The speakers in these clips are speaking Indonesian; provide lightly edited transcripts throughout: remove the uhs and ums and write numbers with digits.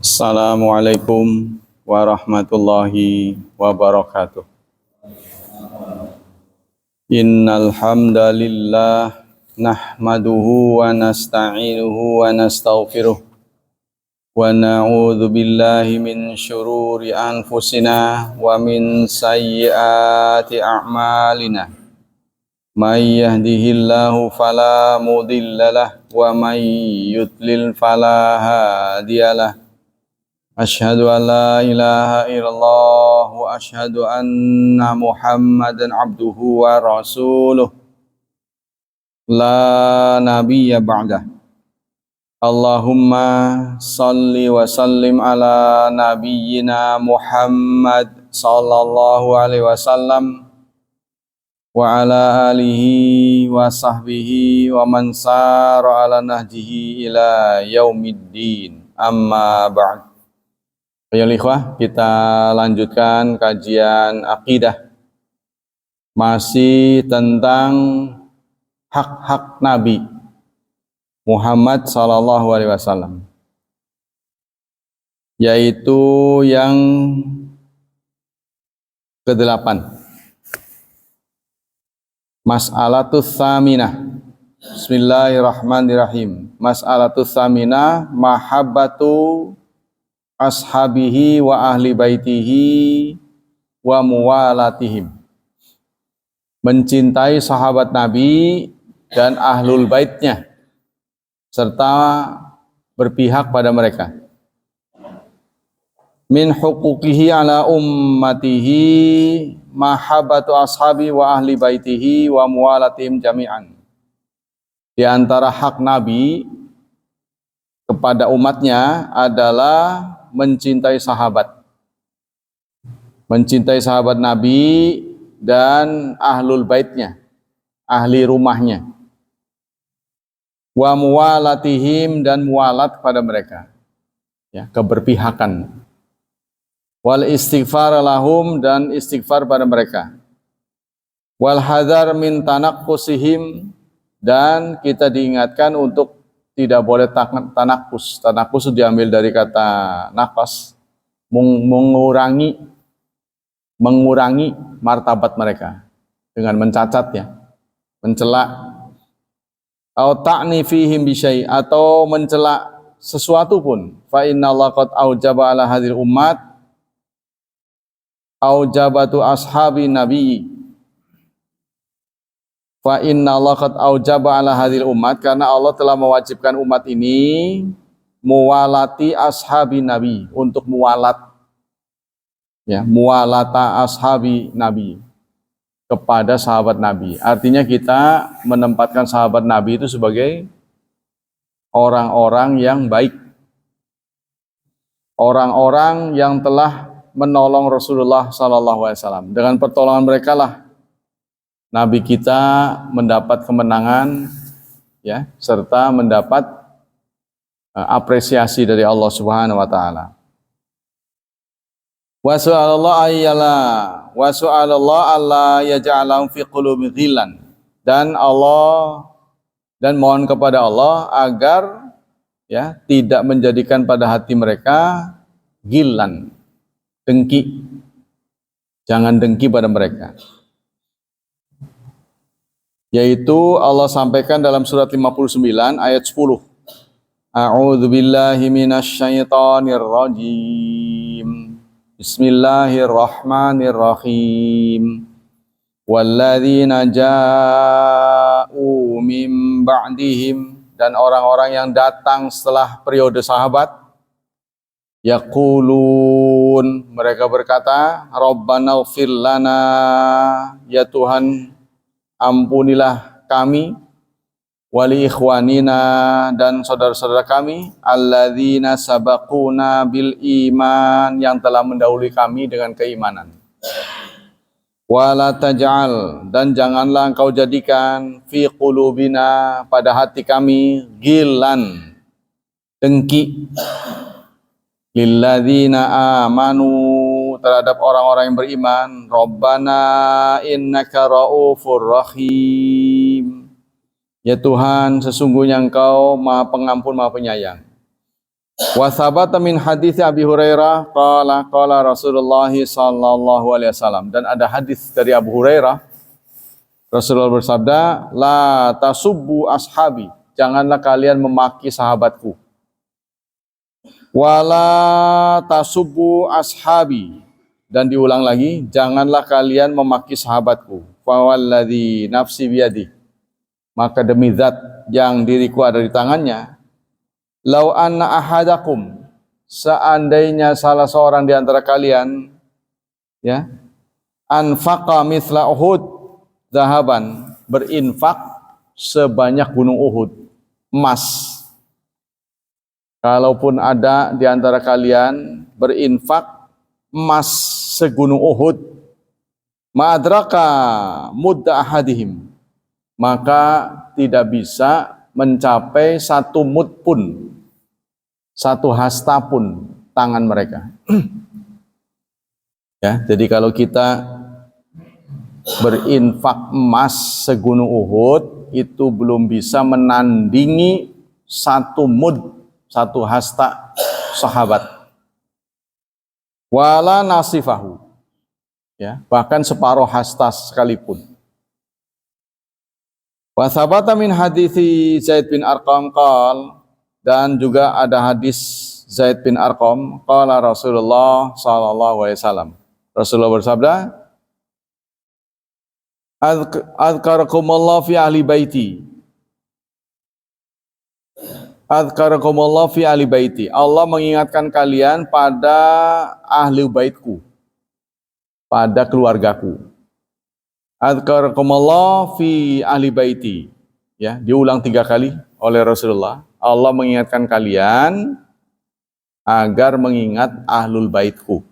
Assalamualaikum warahmatullahi wabarakatuh. Innal hamdalillah nahmaduhu wa nasta'inuhu wa nastaghfiruh wa na'udzu billahi min syururi anfusina wa min sayyiati a'malina. May yahdihillahu fala mudhillalah wa may yudlil fala hadiyalah. Asyhadu an la ilaha illallah wa asyhadu anna Muhammadan abduhu wa rasuluh la nabiyya ba'dah. Allahumma salli wa sallim ala nabiyyina Muhammad sallallahu alaihi wasallam wa ala alihi wa sahbihi wa man sara ala nahjihi ila yaumiddin. Amma ba'd. Ayo ikhwah, kita lanjutkan kajian akidah. Masih tentang hak-hak Nabi Muhammad sallallahu alaihi wasallam. Yaitu yang ke-8. Mas'alatus tsaminah. Bismillahirrahmanirrahim. Mas'alatus tsaminah mahabbatu ashabihi wa ahli baitihi wa muwalatihim. Mencintai sahabat Nabi dan ahlul baitnya serta berpihak pada mereka. Min huquqihi ala ummatihi mahabbatu ashabi wa ahli baitihi wa muwalatihim jami'an. Di antara hak Nabi kepada umatnya adalah mencintai sahabat. Mencintai sahabat Nabi dan ahlul baitnya, ahli rumahnya. Wa muwalatihim dan muwalat pada mereka. Ya, keberpihakan. Wal istighfar lahum dan istighfar pada mereka. Wal hadar min tanaqqusihim dan kita diingatkan untuk tidak boleh tanakus. Tanakus itu diambil dari kata naqas, mengurangi martabat mereka dengan mencacatnya, mencela. Au ta'ni fihim bi syai' atau mencela sesuatu pun. Fa innallaha qad aujaba ala hadhil ummat aujabatu ashabi nabi. Fa inna Allah qad aujaba ala hadhil umat, karena Allah telah mewajibkan umat ini muwalati ashabi nabi, untuk muwalat, ya, muwalata ashabi nabi, kepada sahabat Nabi. Artinya kita menempatkan sahabat Nabi itu sebagai orang-orang yang baik, orang-orang yang telah menolong Rasulullah SAW. Dengan pertolongan mereka lah Nabi kita mendapat kemenangan, ya, serta mendapat apresiasi dari Allah Subhanahu wa taala. Wa su'alallah alla yaj'alahum fi qulubi ghillan, dan mohon kepada Allah agar, ya, tidak menjadikan pada hati mereka ghillan, dengki. Jangan dengki pada mereka. Yaitu Allah sampaikan dalam surat 59 ayat 10. A'udzu billahi minasy syaithanir rajim. Bismillahirrahmanirrahim. Walladzina ja'u min ba'dihim, dan orang-orang yang datang setelah periode sahabat, yaqulun, mereka berkata, Rabbana ighfir lana, ya Tuhan, ampunilah kami, wali ikhwanina, dan saudara-saudara kami, alladzina sabaquna bil iman, yang telah mendahului kami dengan keimanan. Wala taj'al, dan janganlah engkau jadikan, fi qulubina, pada hati kami, ghillan, dengki, lilladzina amanu, terhadap orang-orang yang beriman, Rabbana innaka raufur rahim. Ya Tuhan, sesungguhnya Engkau Maha Pengampun, Maha Penyayang. Wa thabata min hadits Abi Hurairah qala Rasulullah sallallahu alaihi wasallam, dan ada hadis dari Abu Hurairah, Rasulullah bersabda, la tasubbu ashabi, janganlah kalian memaki sahabatku. Wala tasubbu ashabi, dan diulang lagi, janganlah kalian memaki sahabatku. Fawalladzi nafsi biyadi, maka demi zat yang diriku ada di tangannya, lau anna ahadakum, seandainya salah seorang di antara kalian, ya, anfaqa mithla Uhud zahaban, berinfak sebanyak gunung Uhud emas. Kalaupun ada di antara kalian berinfak emas segunung Uhud, ma'adraka mudda ahadihim, maka tidak bisa mencapai satu mud pun, satu hasta pun tangan mereka. Ya, jadi kalau kita berinfak emas segunung Uhud, itu belum bisa menandingi satu mud, satu hasta sahabat. Wala nasifahu, ya, bahkan separuh hasta sekalipun. Wa thabata min hadithi Zaid bin Arqam qal, dan juga ada hadis Zaid bin Arqam, qala Rasulullah sallallahu alaihi wasallam, Rasulullah bersabda, Adzkarakumullah fi ahli baiti, Adzkarakumullah fi ahli baiti, Allah mengingatkan kalian pada ahli baitku, pada keluargaku. Adzkarakumullah fi ahli baiti, ya, diulang 3 kali oleh Rasulullah. Allah mengingatkan kalian agar mengingat ahlul baitku.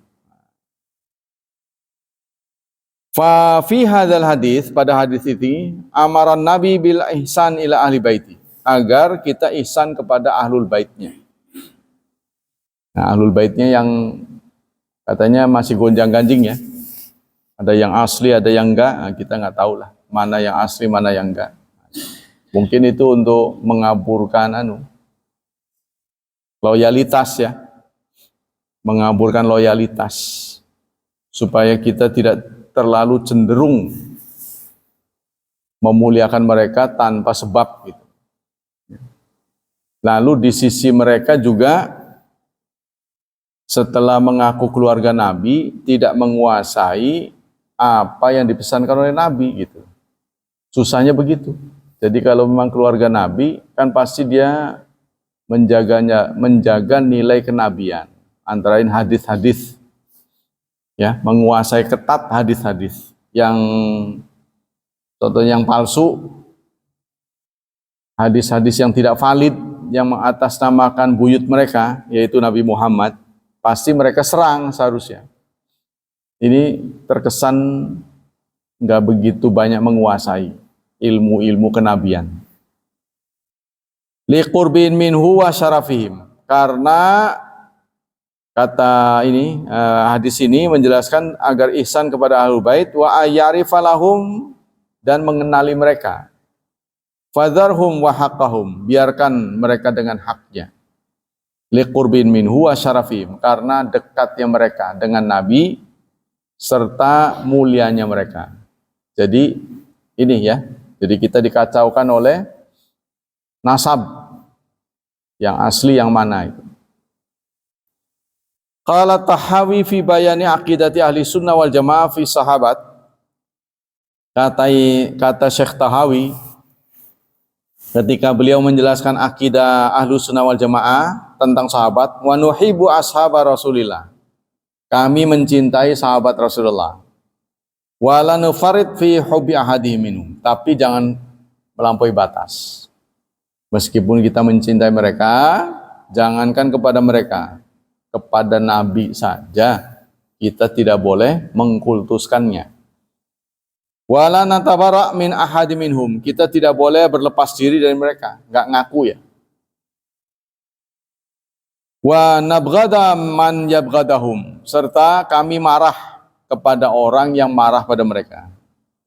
Fa fi hadzal hadis, pada hadis ini, amaran Nabi bil ihsan ila ahli baiti, agar kita ihsan kepada ahlul baitnya. Nah, ahlul baitnya yang katanya masih gonjang-ganjing, ya. Ada yang asli, ada yang enggak. Nah, kita nggak tahu lah mana yang asli, mana yang enggak. Mungkin itu untuk mengaburkan loyalitas, ya. Mengaburkan loyalitas supaya kita tidak terlalu cenderung memuliakan mereka tanpa sebab gitu. Lalu di sisi mereka juga setelah mengaku keluarga Nabi tidak menguasai apa yang dipesankan oleh Nabi gitu. Susahnya begitu. Jadi kalau memang keluarga Nabi kan pasti dia menjaga nilai kenabian, antara lain hadis-hadis, ya, menguasai ketat hadis-hadis yang contohnya yang palsu, hadis-hadis yang tidak valid, yang mengatasnamakan buyut mereka, yaitu Nabi Muhammad, pasti mereka serang seharusnya. Ini terkesan nggak begitu banyak menguasai ilmu-ilmu kenabian. Liqurbin minhu wa syarafihim, karena kata ini, hadis ini menjelaskan agar ihsan kepada ahlul bait, wa ayyarifalahum, dan mengenali mereka. Fadharhum wa haqqahum, biarkan mereka dengan haknya. Liqurbin minhu wa syarafihim, karena dekatnya mereka dengan Nabi serta mulianya mereka. Jadi ini, ya, jadi kita dikacaukan oleh nasab yang asli yang mana itu. Qala Tahawi fi bayani aqidati ahli sunnah wal jamaah fi sahabat, kata Syekh Tahawi ketika beliau menjelaskan akidah ahlu sunnah wal jamaah tentang sahabat, wa nuhibbu ashaba Rasulillah, kami mencintai sahabat Rasulullah, wala nufarid fi hubbi ahadihim minhum, tapi jangan melampaui batas. Meskipun kita mencintai mereka, jangankan kepada mereka, kepada Nabi saja kita tidak boleh mengkultuskannya. Wala natabara min ahadi minhum, kita tidak boleh berlepas diri dari mereka, nggak ngaku, ya. Wa nabghada man yabghadahum, serta kami marah kepada orang yang marah pada mereka.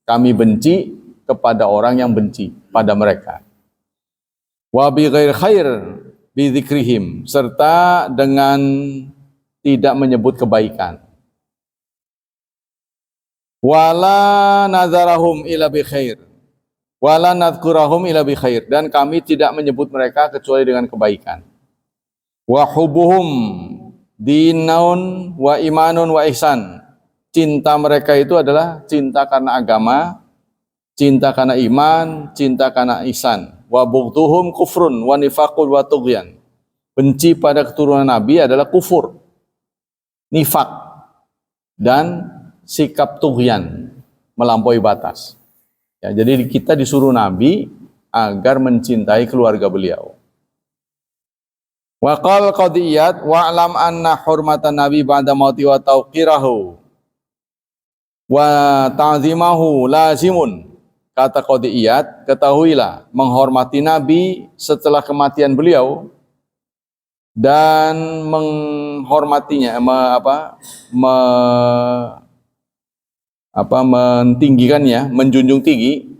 Kami benci kepada orang yang benci pada mereka. Wa bi ghairi khair bi dzikrihim, serta dengan tidak menyebut kebaikan. Wala nadzarahum ila bi khair. Wala nadhkurahum ila bi khair, dan kami tidak menyebut mereka kecuali dengan kebaikan. Wa hubuhum dinaun wa imanun wa ihsan. Cinta mereka itu adalah cinta karena agama, cinta karena iman, cinta karena ihsan. Wa bughduhum kufrun wa nifaqun wa tughyan. Benci pada keturunan Nabi adalah kufur, nifak, dan sikap tughyan, melampaui batas. Ya, jadi kita disuruh Nabi agar mencintai keluarga beliau. Wa qala qadiyat wa alam anna hurmatan nabi ba'da mauti wa tauqirahu wa ta'zimahu lazimun. Kata qadiyat, ketahuilah menghormati nabi setelah kematian beliau dan menghormatinya mentinggikannya, menjunjung tinggi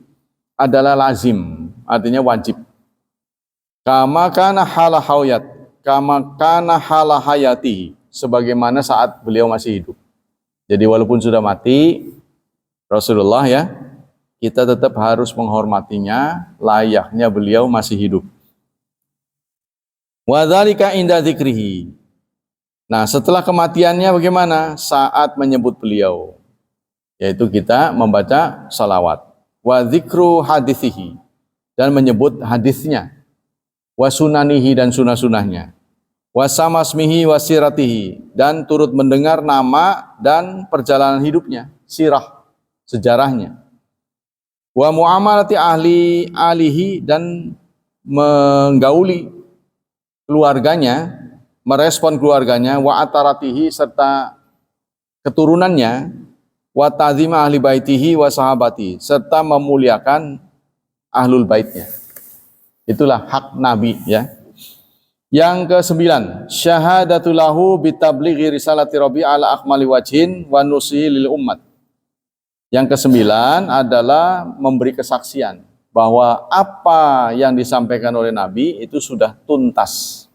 adalah lazim, artinya wajib. Kama kana hala hayat, kama kana hala hayati, sebagaimana saat beliau masih hidup. Jadi walaupun sudah mati Rasulullah, ya, kita tetap harus menghormatinya layaknya beliau masih hidup. Wa dzalika inda dzikrihi. Nah, setelah kematiannya bagaimana? Saat menyebut beliau, yaitu kita membaca salawat. Wa dzikru hadithihi, dan menyebut hadisnya. Wa sunanihi, dan sunah-sunahnya. Wa samasmihi wa siratihi, dan turut mendengar nama dan perjalanan hidupnya, sirah, sejarahnya. Wa muamalati ahli alihi, dan menggauli keluarganya, merespon keluarganya. Wa ataratihi, serta keturunannya. Wa ta'zima ahli baitihi wa sahabati, serta memuliakan ahlul baitnya. Itulah hak Nabi, ya. Yang ke-9, syahadatulahu bitablighi risalati rabbi ala akmali wajhin wa nusihi lil ummat. Yang ke-9 adalah memberi kesaksian bahwa apa yang disampaikan oleh Nabi itu sudah tuntas.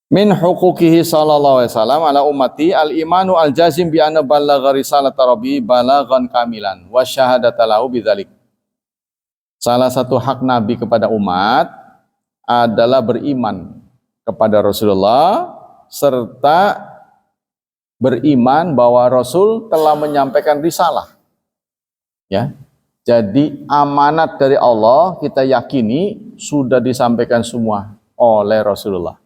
Min huquqihi sallallahu alaihi wasallam ala ummati al-imanu al-jazim bi anna ballagha risalata rabbi balaghan kamilan wa syahadata lahu bidzalik. Salah satu hak Nabi kepada umat adalah beriman kepada Rasulullah serta beriman bahwa Rasul telah menyampaikan risalah. Ya. Jadi amanat dari Allah kita yakini sudah disampaikan semua oleh Rasulullah.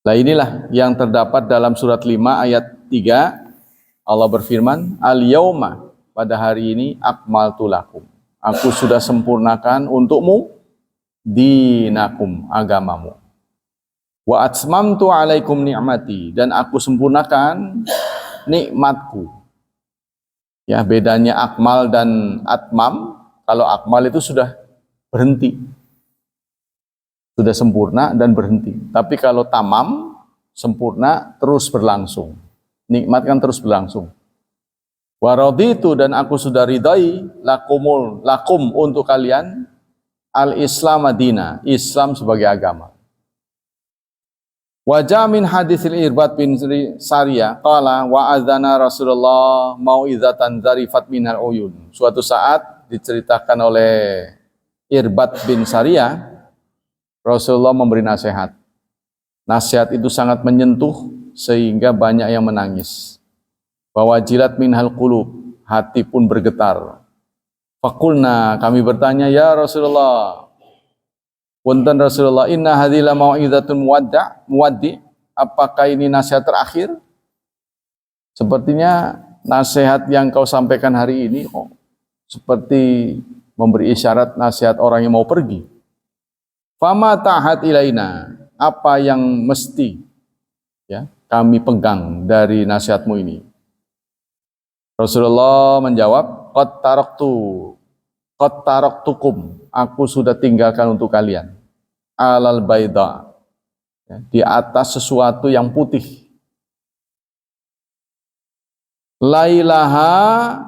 Nah, inilah yang terdapat dalam surat 5 ayat 3. Allah berfirman, al-yauma, pada hari ini, akmaltu lakum, aku sudah sempurnakan untukmu dinakum, agamamu. Wa atmamtu alaikum ni'mati, dan aku sempurnakan nikmatku. Ya, bedanya akmal dan atmam. Kalau akmal itu sudah berhenti, sudah sempurna dan berhenti. Tapi kalau tamam, sempurna terus berlangsung. Nikmat kan terus berlangsung. Wa raditu, dan aku sudah ridai lakum untuk kalian al-Islam madina, Islam sebagai agama. Wa jamin hadisil Irbad bin Sariyah qala wa adzana Rasulullah mau'izatan zarifat minal uyun. Suatu saat diceritakan oleh Irbad bin Sariyah, Rasulullah memberi nasihat. Nasihat itu sangat menyentuh sehingga banyak yang menangis. Wajilat minhal qulub, hati pun bergetar. Faqulna, kami bertanya, ya Rasulullah, punten Rasulullah, inna hadhila mau'izatun muwaddi, apakah ini nasihat terakhir? Sepertinya nasihat yang kau sampaikan hari ini seperti memberi isyarat nasihat orang yang mau pergi. Fama ta'hat ilaina, apa yang mesti, ya, kami pegang dari nasihatmu ini? Rasulullah menjawab, qad taraktukum, aku sudah tinggalkan untuk kalian. alal baida, ya, di atas sesuatu yang putih. Lailaha,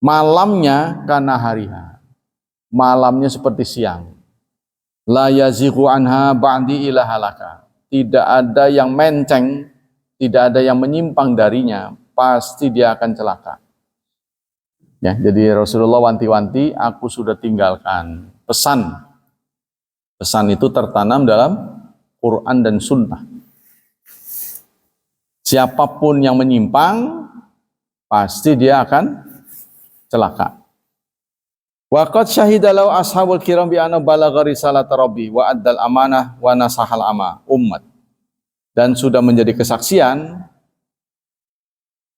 malamnya kana hariha, malamnya seperti siang. La yazighu anha ba'di ila halaka, tidak ada yang menceng, tidak ada yang menyimpang darinya, pasti dia akan celaka. Ya, jadi Rasulullah wanti-wanti, aku sudah tinggalkan pesan. Pesan itu tertanam dalam Quran dan Sunnah. Siapapun yang menyimpang, pasti dia akan celaka. Waqad syahidalau ashabul kiram bi anna balagha risalat rabbi wa addal amanah wa nasahal ummat. Dan sudah menjadi kesaksian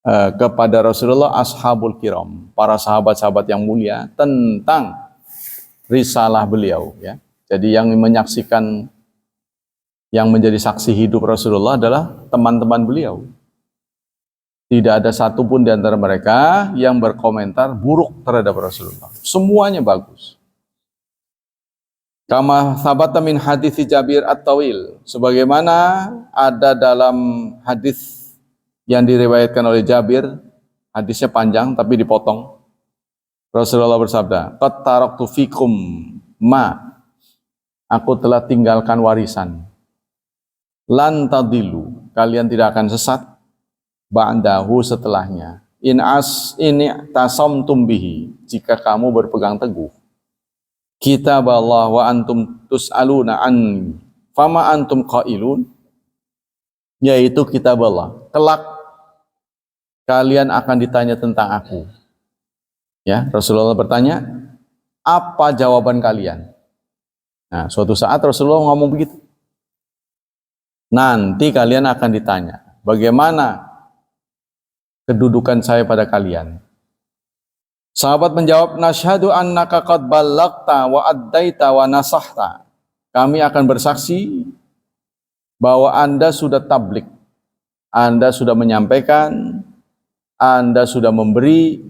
kepada Rasulullah ashabul kiram, para sahabat-sahabat yang mulia, tentang risalah beliau, ya. Jadi yang menyaksikan, yang menjadi saksi hidup Rasulullah adalah teman-teman beliau. Tidak ada satupun di antara mereka yang berkomentar buruk terhadap Rasulullah. Semuanya bagus. Kama thabata min hadits Jabir at-Tawil, sebagaimana ada dalam hadis yang diriwayatkan oleh Jabir, hadisnya panjang tapi dipotong. Rasulullah bersabda, "Qad taraktu fikum ma", aku telah tinggalkan warisan. Lan tadilu, kalian tidak akan sesat, ba'dahu, setelahnya. Ini tasamtum bihi, jika kamu berpegang teguh. Kitab Allah wa antum tus'aluna an fama antum qailun, yaitu kitab Allah. Kelak kalian akan ditanya tentang aku. Ya, Rasulullah bertanya, apa jawaban kalian? Nah, suatu saat Rasulullah ngomong begitu. Nanti kalian akan ditanya, bagaimana kedudukan saya pada kalian? Sahabat menjawab, nasyhadu annaka qad ballagta wa addaita wa nasahta. Kami akan bersaksi bahwa Anda sudah tablik, Anda sudah menyampaikan, Anda sudah memberi,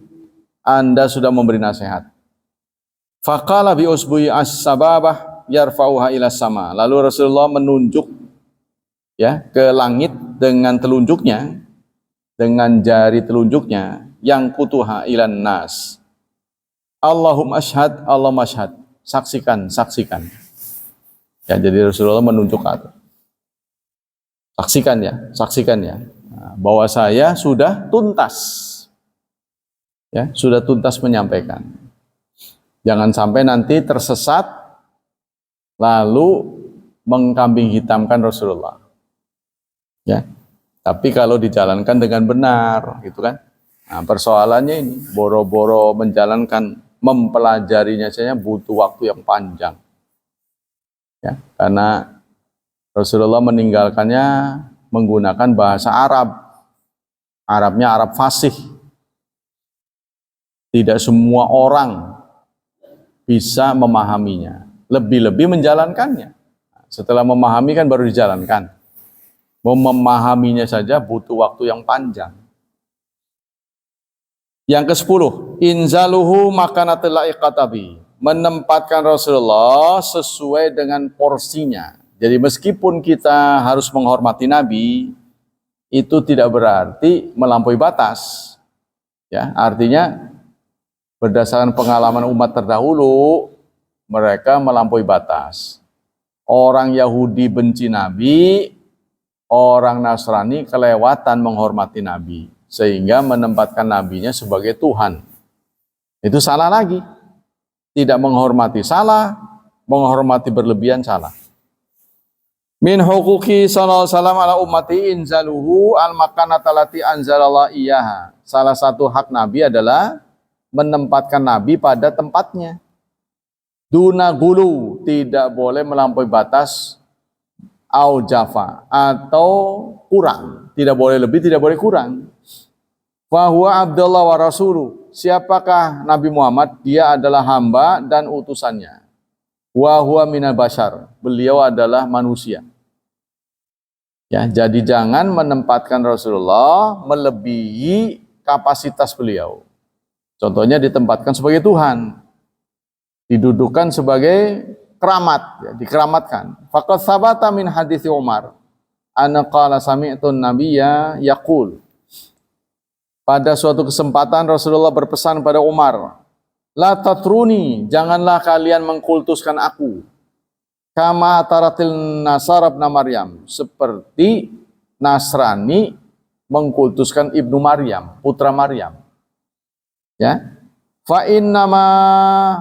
Anda sudah memberi nasihat. Faqala bi usbu'i as-sababah yarfa'uha ila sama. Lalu Rasulullah menunjuk, ya, ke langit dengan telunjuknya, dengan jari telunjuknya, yang kutuha ilan nas. Allahumma ashhad, Allahumma ashhad, saksikan, saksikan. Ya, jadi Rasulullah menunjuk ke atas. Saksikan ya, bahwa saya sudah tuntas, ya, sudah tuntas menyampaikan. Jangan sampai nanti tersesat lalu mengkambing hitamkan Rasulullah. Ya, tapi kalau dijalankan dengan benar, gitu kan? Nah, persoalannya ini, boro-boro menjalankan, mempelajarinya saja butuh waktu yang panjang. Ya, karena Rasulullah meninggalkannya menggunakan bahasa Arab. Arabnya Arab fasih. Tidak semua orang bisa memahaminya. Lebih-lebih menjalankannya. Setelah memahami kan baru dijalankan. Memahaminya saja butuh waktu yang panjang. Yang ke-10, inzaluhu makanatil laiqatabi, menempatkan Rasulullah sesuai dengan porsinya. Jadi meskipun kita harus menghormati Nabi, itu tidak berarti melampaui batas. Ya, artinya berdasarkan pengalaman umat terdahulu, mereka melampaui batas. Orang Yahudi benci Nabi, orang Nasrani kelewatan menghormati Nabi, sehingga menempatkan nabinya sebagai Tuhan. Itu salah lagi. Tidak menghormati salah, menghormati berlebihan salah. Min huquqi sallallahu alaihi wasallam ala ummati inzaluhu al makanata lati anzalallah iyaha. Salah satu hak Nabi adalah menempatkan Nabi pada tempatnya. Duna gulu, tidak boleh melampaui batas, au jafa, atau kurang. Tidak boleh lebih, tidak boleh kurang. Fahuwa Abdullah wa Rasuluh. Siapakah Nabi Muhammad? Dia adalah hamba dan utusannya. Wa huwa minal bashar. Beliau adalah manusia. Ya, jadi jangan menempatkan Rasulullah melebihi kapasitas beliau. Contohnya ditempatkan sebagai Tuhan. Didudukan sebagai keramat, ya, dikeramatkan. Faqad sabata min hadits Umar anna qala sami'tu nabiyya yaqul. Pada suatu kesempatan Rasulullah berpesan pada Umar, la tatruni, janganlah kalian mengkultuskan aku. Kama taratil nasara ibn Maryam, seperti Nasrani mengkultuskan Ibnu Maryam, putra Maryam. Ya. Fa innama,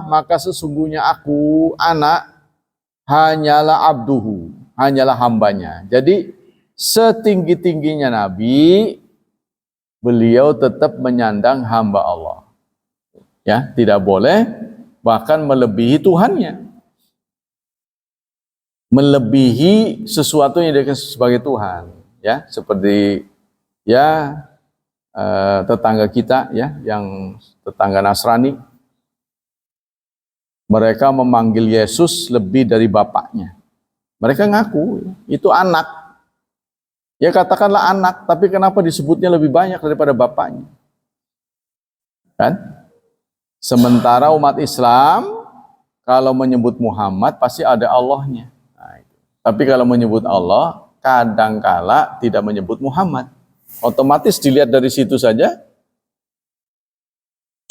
maka sesungguhnya aku, anak, hanyalah abduhu, hanyalah hambanya. Jadi setinggi-tingginya Nabi, beliau tetap menyandang hamba Allah. Ya, tidak boleh bahkan melebihi Tuhannya. Melebihi sesuatu yang dikatakan sebagai Tuhan, ya, seperti ya tetangga kita, ya, yang tetangga Nasrani, mereka memanggil Yesus lebih dari bapaknya. Mereka ngaku itu anak, ya, katakanlah anak, tapi kenapa disebutnya lebih banyak daripada bapaknya, kan? Sementara umat Islam kalau menyebut Muhammad pasti ada Allahnya. Tapi kalau menyebut Allah, kadangkala tidak menyebut Muhammad. Otomatis dilihat dari situ saja,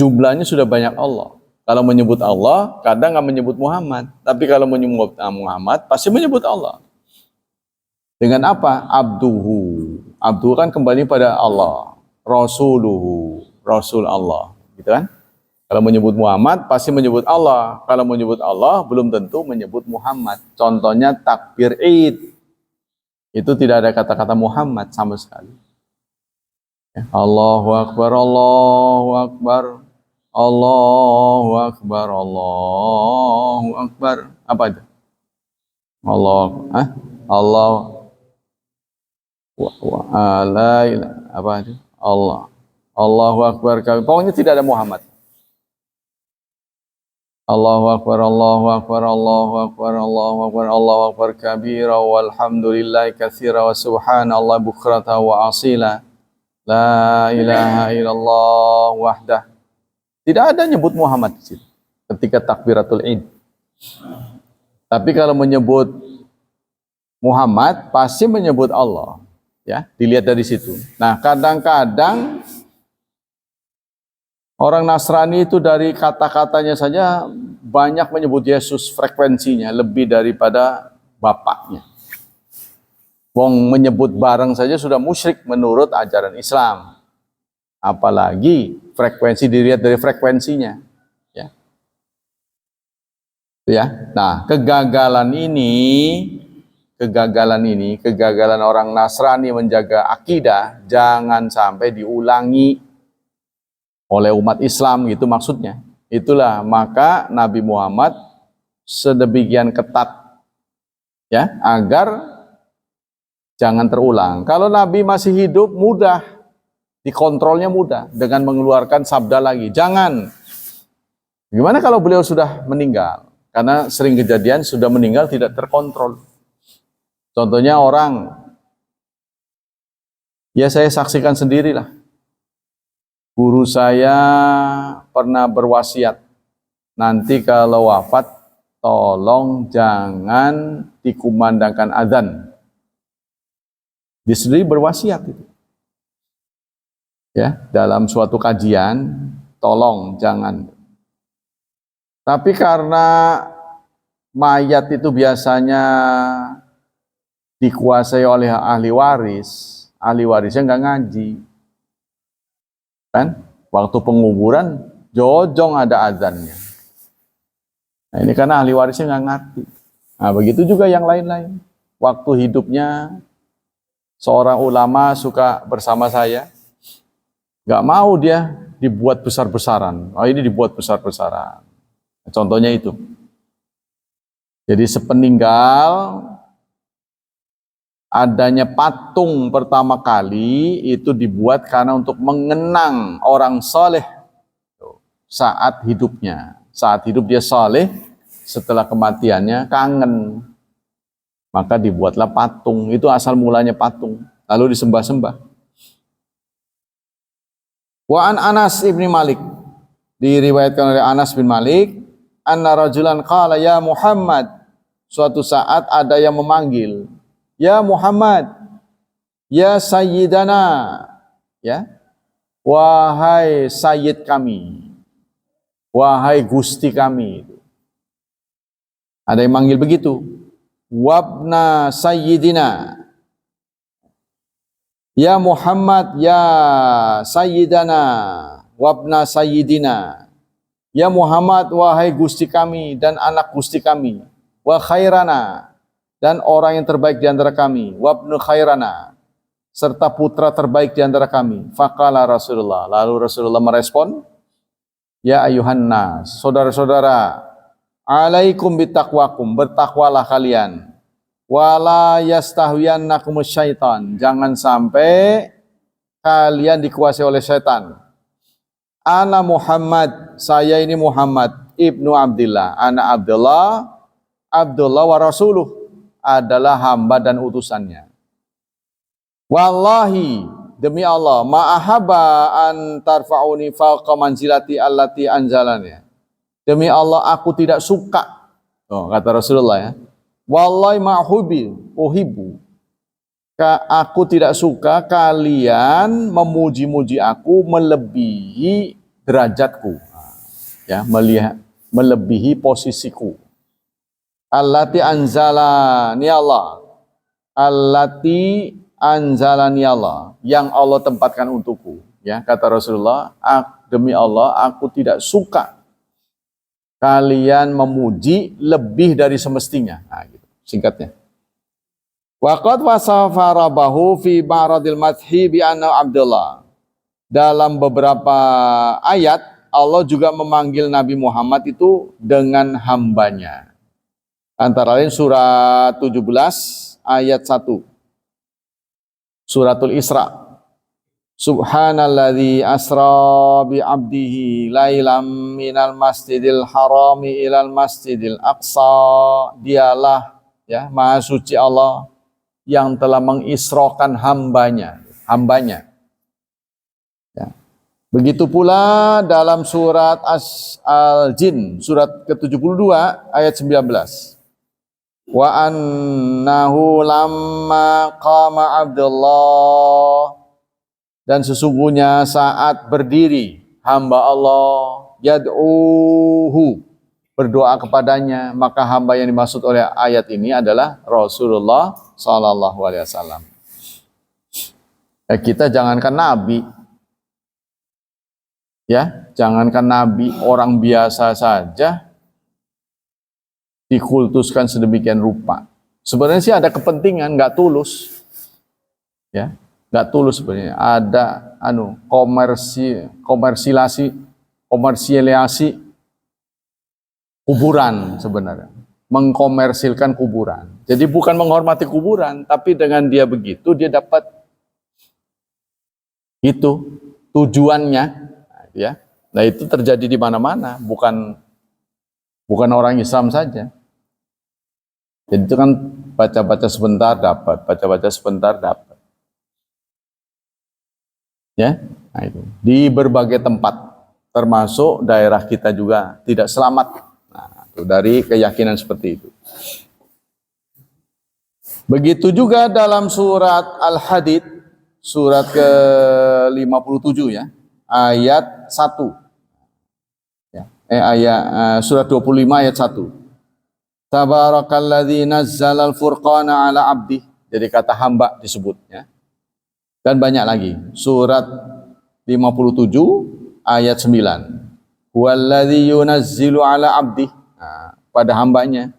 jumlahnya sudah banyak Allah. Kalau menyebut Allah, kadang nggak menyebut Muhammad. Tapi kalau menyebut Muhammad, pasti menyebut Allah. Dengan apa? Abduhu. Abduhu kan kembali pada Allah. Rasuluhu. Rasul Allah. Gitu kan? Kalau menyebut Muhammad, pasti menyebut Allah. Kalau menyebut Allah, belum tentu menyebut Muhammad. Contohnya takbir Id. Itu tidak ada kata-kata Muhammad sama sekali. Allahu Akbar, Allahu Akbar, Allahu Akbar, Allahu Akbar. Apa itu? Allah. Apa itu? Allah. Allahu Akbar. Pokoknya tidak ada Muhammad. Allahu Akbar, Allahu Akbar, Allahu Akbar, Allahu Akbar, Allahu Akbar kabira walhamdulillahi katsira wa subhanallah bukrata wa asila. La ilaha illallah wahdah. Tidak ada nyebut Muhammad di situ ketika takbiratul Id. Tapi kalau menyebut Muhammad pasti menyebut Allah, ya, dilihat dari situ. Nah, kadang-kadang orang Nasrani itu dari kata-katanya saja banyak menyebut Yesus, frekuensinya lebih daripada bapaknya. Wong menyebut bareng saja sudah musyrik menurut ajaran Islam. Apalagi frekuensi dilihat dari frekuensinya. Ya. Ya. Nah, kegagalan orang Nasrani menjaga akidah jangan sampai diulangi oleh umat Islam, gitu maksudnya. Itulah maka Nabi Muhammad sedemikian ketat, ya, agar jangan terulang. Kalau Nabi masih hidup mudah, dikontrolnya mudah dengan mengeluarkan sabda lagi. Jangan. Gimana kalau beliau sudah meninggal? Karena sering kejadian sudah meninggal tidak terkontrol. Contohnya orang, ya saya saksikan sendirilah. Guru saya pernah berwasiat, nanti kalau wafat tolong jangan dikumandangkan azan. Dia sendiri berwasiat itu. Ya, dalam suatu kajian, tolong jangan. Tapi karena mayat itu biasanya dikuasai oleh ahli warisnya nggak ngaji. Kan? Waktu penguburan, jojong ada azannya. Nah, ini karena ahli warisnya nggak ngerti. Nah, begitu juga yang lain-lain. Waktu hidupnya, seorang ulama suka bersama saya, nggak mau dia dibuat besar-besaran. Oh, ini dibuat besar-besaran. Contohnya itu. Jadi sepeninggal, adanya patung pertama kali itu dibuat karena untuk mengenang orang soleh saat hidupnya. Saat hidup dia soleh, setelah kematiannya kangen. Maka dibuatlah patung. Itu asal mulanya patung. Lalu disembah-sembah. Wa an Anas ibni Malik. Diriwayatkan oleh Anas bin Malik. Anna rajulan qala ya Muhammad. suatu saat ada yang memanggil, ya Muhammad, ya Sayyidana, ya, wahai Sayyid kami, wahai Gusti kami. Ada yang manggil begitu, wabna Sayyidina, ya Muhammad, ya Sayyidana, wabna Sayyidina. Ya Muhammad, wahai Gusti kami dan anak Gusti kami. Wa khairana, dan orang yang terbaik di antara kami. Wabnu khairana, serta putra terbaik di antara kami. Faqala Rasulullah. Lalu Rasulullah merespon, ya ayuhan nas, saudara-saudara, alaikum bitaqwakum, bertakwalah kalian. Wala yastahwiyannakum syaitan, jangan sampai kalian dikuasai oleh syaitan. Ana Muhammad, saya ini Muhammad ibnu Abdillah, ana Abdullah, Abdullah wa rasuluh, adalah hamba dan utusannya. Wallahi, demi Allah, ma'ahaba an tarfa'uni fawqa manzilati allati anzalani. Demi Allah, aku tidak suka. Oh, kata Rasulullah ya. Wallahi ma'hubi, uhibbu. Aku tidak suka kalian memuji-muji aku melebihi derajatku, ya, melebihi posisiku. Allati anzalani Allah, allati anzalani Allah, yang Allah tempatkan untukku. Ya, kata Rasulullah, demi Allah, aku tidak suka kalian memuji lebih dari semestinya. Nah, gitu, singkatnya. Waqad wasafa rabbahu fi ba'radil madhi bi anna Abdullah. Dalam beberapa ayat Allah juga memanggil Nabi Muhammad itu dengan hambanya. Antara lain surat 17 ayat 1. Suratul Isra. Subhanalladzi asra bi 'abdihi lailam minal masjidil harami ilal masjidil aqsa. Dialah, ya, Maha Suci Allah yang telah mengisrokan hambanya. Ya. Begitu pula dalam surat Al-Jin, surat ke-72 ayat 19. Wa annahu lamma qama Abdullah, dan sesungguhnya saat berdiri hamba Allah, yad'uhu, berdoa kepadanya, maka hamba yang dimaksud oleh ayat ini adalah Rasulullah Sallallahu Alaihi Wasallam. Kita jangankan Nabi, ya, jangankan Nabi, orang biasa saja dikultuskan sedemikian rupa. Sebenarnya sih ada kepentingan, nggak tulus, ya, nggak tulus sebenarnya. Ada komersialisasi kuburan sebenarnya, mengkomersilkan kuburan. Jadi bukan menghormati kuburan, tapi dengan dia begitu dia dapat itu tujuannya, ya. Nah, itu terjadi di mana-mana, bukan orang Islam saja. Jadi itu kan baca-baca sebentar dapat, baca-baca sebentar dapat. Ya, nah itu di berbagai tempat, termasuk daerah kita juga tidak selamat. Dari keyakinan seperti itu. Begitu juga dalam surat Al-Hadid, surat ke-57 ya, ayat 1. Ya, surat 25 ayat 1. Tabarakalladzi nazzalal furqana ala 'abdi. Jadi kata hamba disebut ya. Dan banyak lagi. Surat 57 ayat 9. Huwallazi yunazzilu ala 'abdi. Nah, pada hambanya.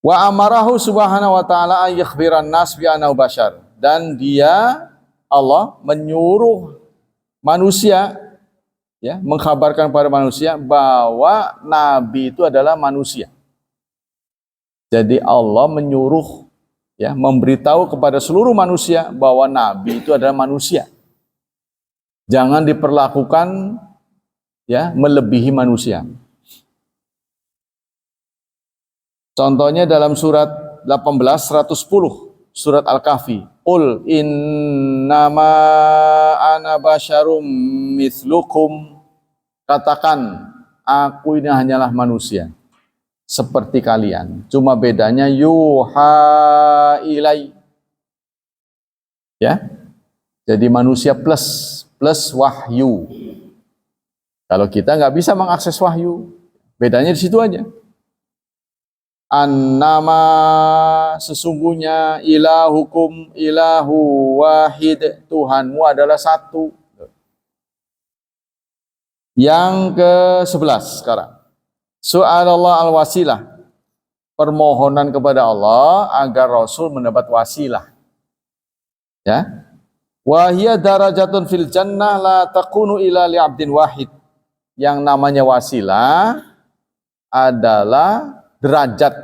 Wa amarahu subhanahu wa ta'ala an yakhbiran nas bi annahu bashar. Dan dia, Allah, menyuruh manusia, ya, mengkhabarkan pada manusia bahwa Nabi itu adalah manusia. Jadi Allah menyuruh, ya, memberitahu kepada seluruh manusia bahwa Nabi itu adalah manusia. Jangan diperlakukan, ya, melebihi manusia. Contohnya dalam surat 18, 110, surat Al-Kahfi. Qul innama ana basyarum mithlukum. Katakan, aku ini hanyalah manusia. seperti kalian. Cuma bedanya yuha ilai. Ya. Jadi manusia plus wahyu. Kalau kita nggak bisa mengakses wahyu, bedanya di situ aja. Annama sesungguhnya ilahukum ilahu wahid, Tuhanmu adalah satu. Yang ke-11 sekarang. Su'alallah al-wasilah. Permohonan kepada Allah agar Rasul mendapat wasilah. Ya. Wa hiya darajatun fil jannah la takunu ila li'abdin wahid. Yang namanya wasilah adalah derajat.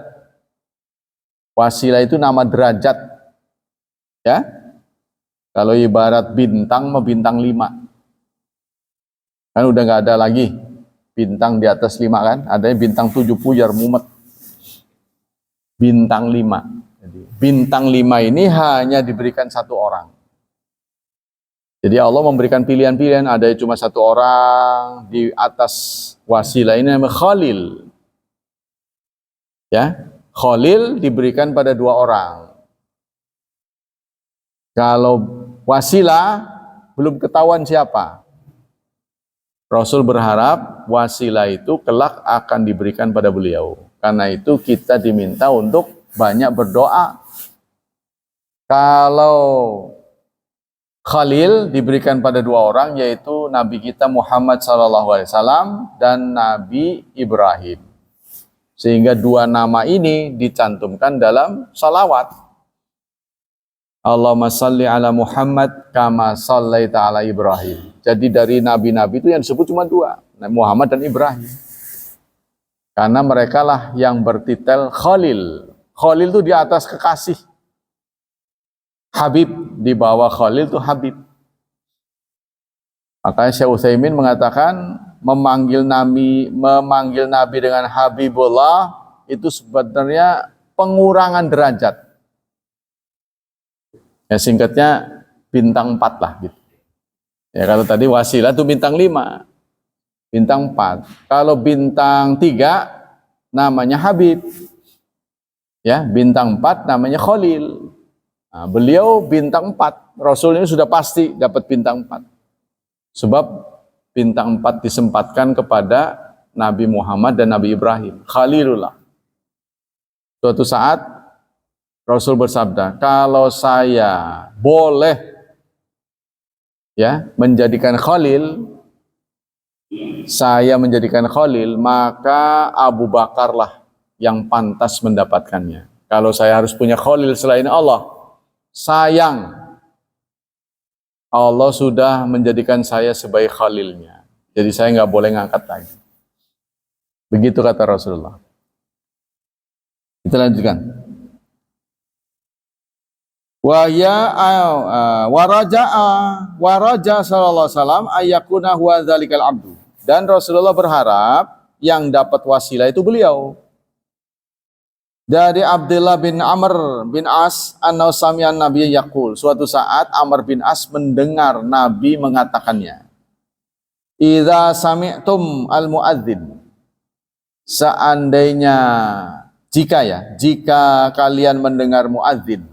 Wasilah itu nama derajat. Ya. Kalau ibarat bintang, bintang 5. Kan udah nggak ada lagi bintang di atas 5 kan? Adanya bintang 7 puyar mumet. Bintang 5. Jadi, bintang 5 ini hanya diberikan satu orang. Jadi Allah memberikan pilihan-pilihan, ada cuma satu orang di atas wasilah ini namanya Khalil. Ya, Khalil diberikan pada 2 orang. Kalau wasilah belum ketahuan siapa. Rasul berharap wasilah itu kelak akan diberikan pada beliau. Karena itu kita diminta untuk banyak berdoa. Kalau Khalil diberikan pada 2 orang, yaitu Nabi kita Muhammad SAW dan Nabi Ibrahim. Sehingga 2 nama ini dicantumkan dalam salawat. Allahumma salli ala Muhammad kama sallaita ala Ibrahim. Jadi dari nabi-nabi itu yang disebut cuma 2, Nabi Muhammad dan Ibrahim. Karena mereka lah yang bertitel Khalil. Khalil itu di atas kekasih. Habib, di bawah Khalil itu Habib. Makanya Syekh Utsaimin mengatakan memanggil Nabi dengan Habibullah itu sebenarnya pengurangan derajat. Ya singkatnya bintang 4 lah gitu. Ya kalau tadi wasilah itu bintang 5. Bintang 4. Kalau bintang 3 namanya Habib. Ya, bintang 4 namanya Khalil. Nah, beliau bintang 4. Rasul ini sudah pasti dapat bintang 4. Sebab bintang 4 disempatkan kepada Nabi Muhammad dan Nabi Ibrahim. Khalilullah. Suatu saat Rasul bersabda, kalau saya boleh ya menjadikan Khalil, saya menjadikan Khalil, maka Abu Bakarlah yang pantas mendapatkannya. Kalau saya harus punya Khalil selain Allah, sayang Allah sudah menjadikan saya sebagai Khalilnya. Jadi saya nggak boleh ngangkat lagi. Begitu kata Rasulullah. Kita lanjutkan. Waraja sallallahu alaihi wasallam ayyakuna huwa dzalikal abdu. Dan Rasulullah berharap yang dapat wasilah itu beliau. Dari Abdullah bin Amr bin As annahu sami'an nabiyya yaqul. Suatu saat Amr bin As mendengar Nabi mengatakannya. Idza sami'tum al-muadzin. Seandainya jika kalian mendengar muadzin,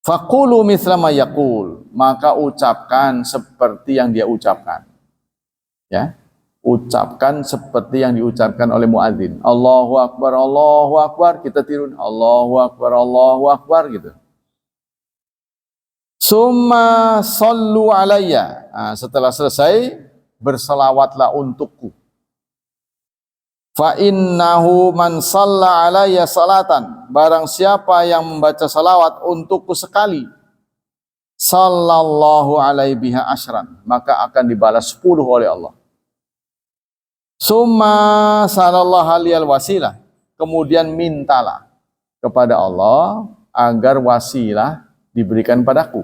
faqulu mithla ma yaqul, maka ucapkan seperti yang dia ucapkan. Ya, ucapkan seperti yang diucapkan oleh muadzin. Allahu akbar, kita tiru Allahu akbar gitu. Summa sallu alayya. Nah, setelah selesai berselawatlah untukku. Fa innahu man shalla alayya salatan, barang siapa yang membaca salawat untukku sekali, sallallahu alaihi biha asyran, maka akan dibalas 10 oleh Allah. Summa sallallahu aliyal wasilah, kemudian mintalah kepada Allah agar wasilah diberikan padaku.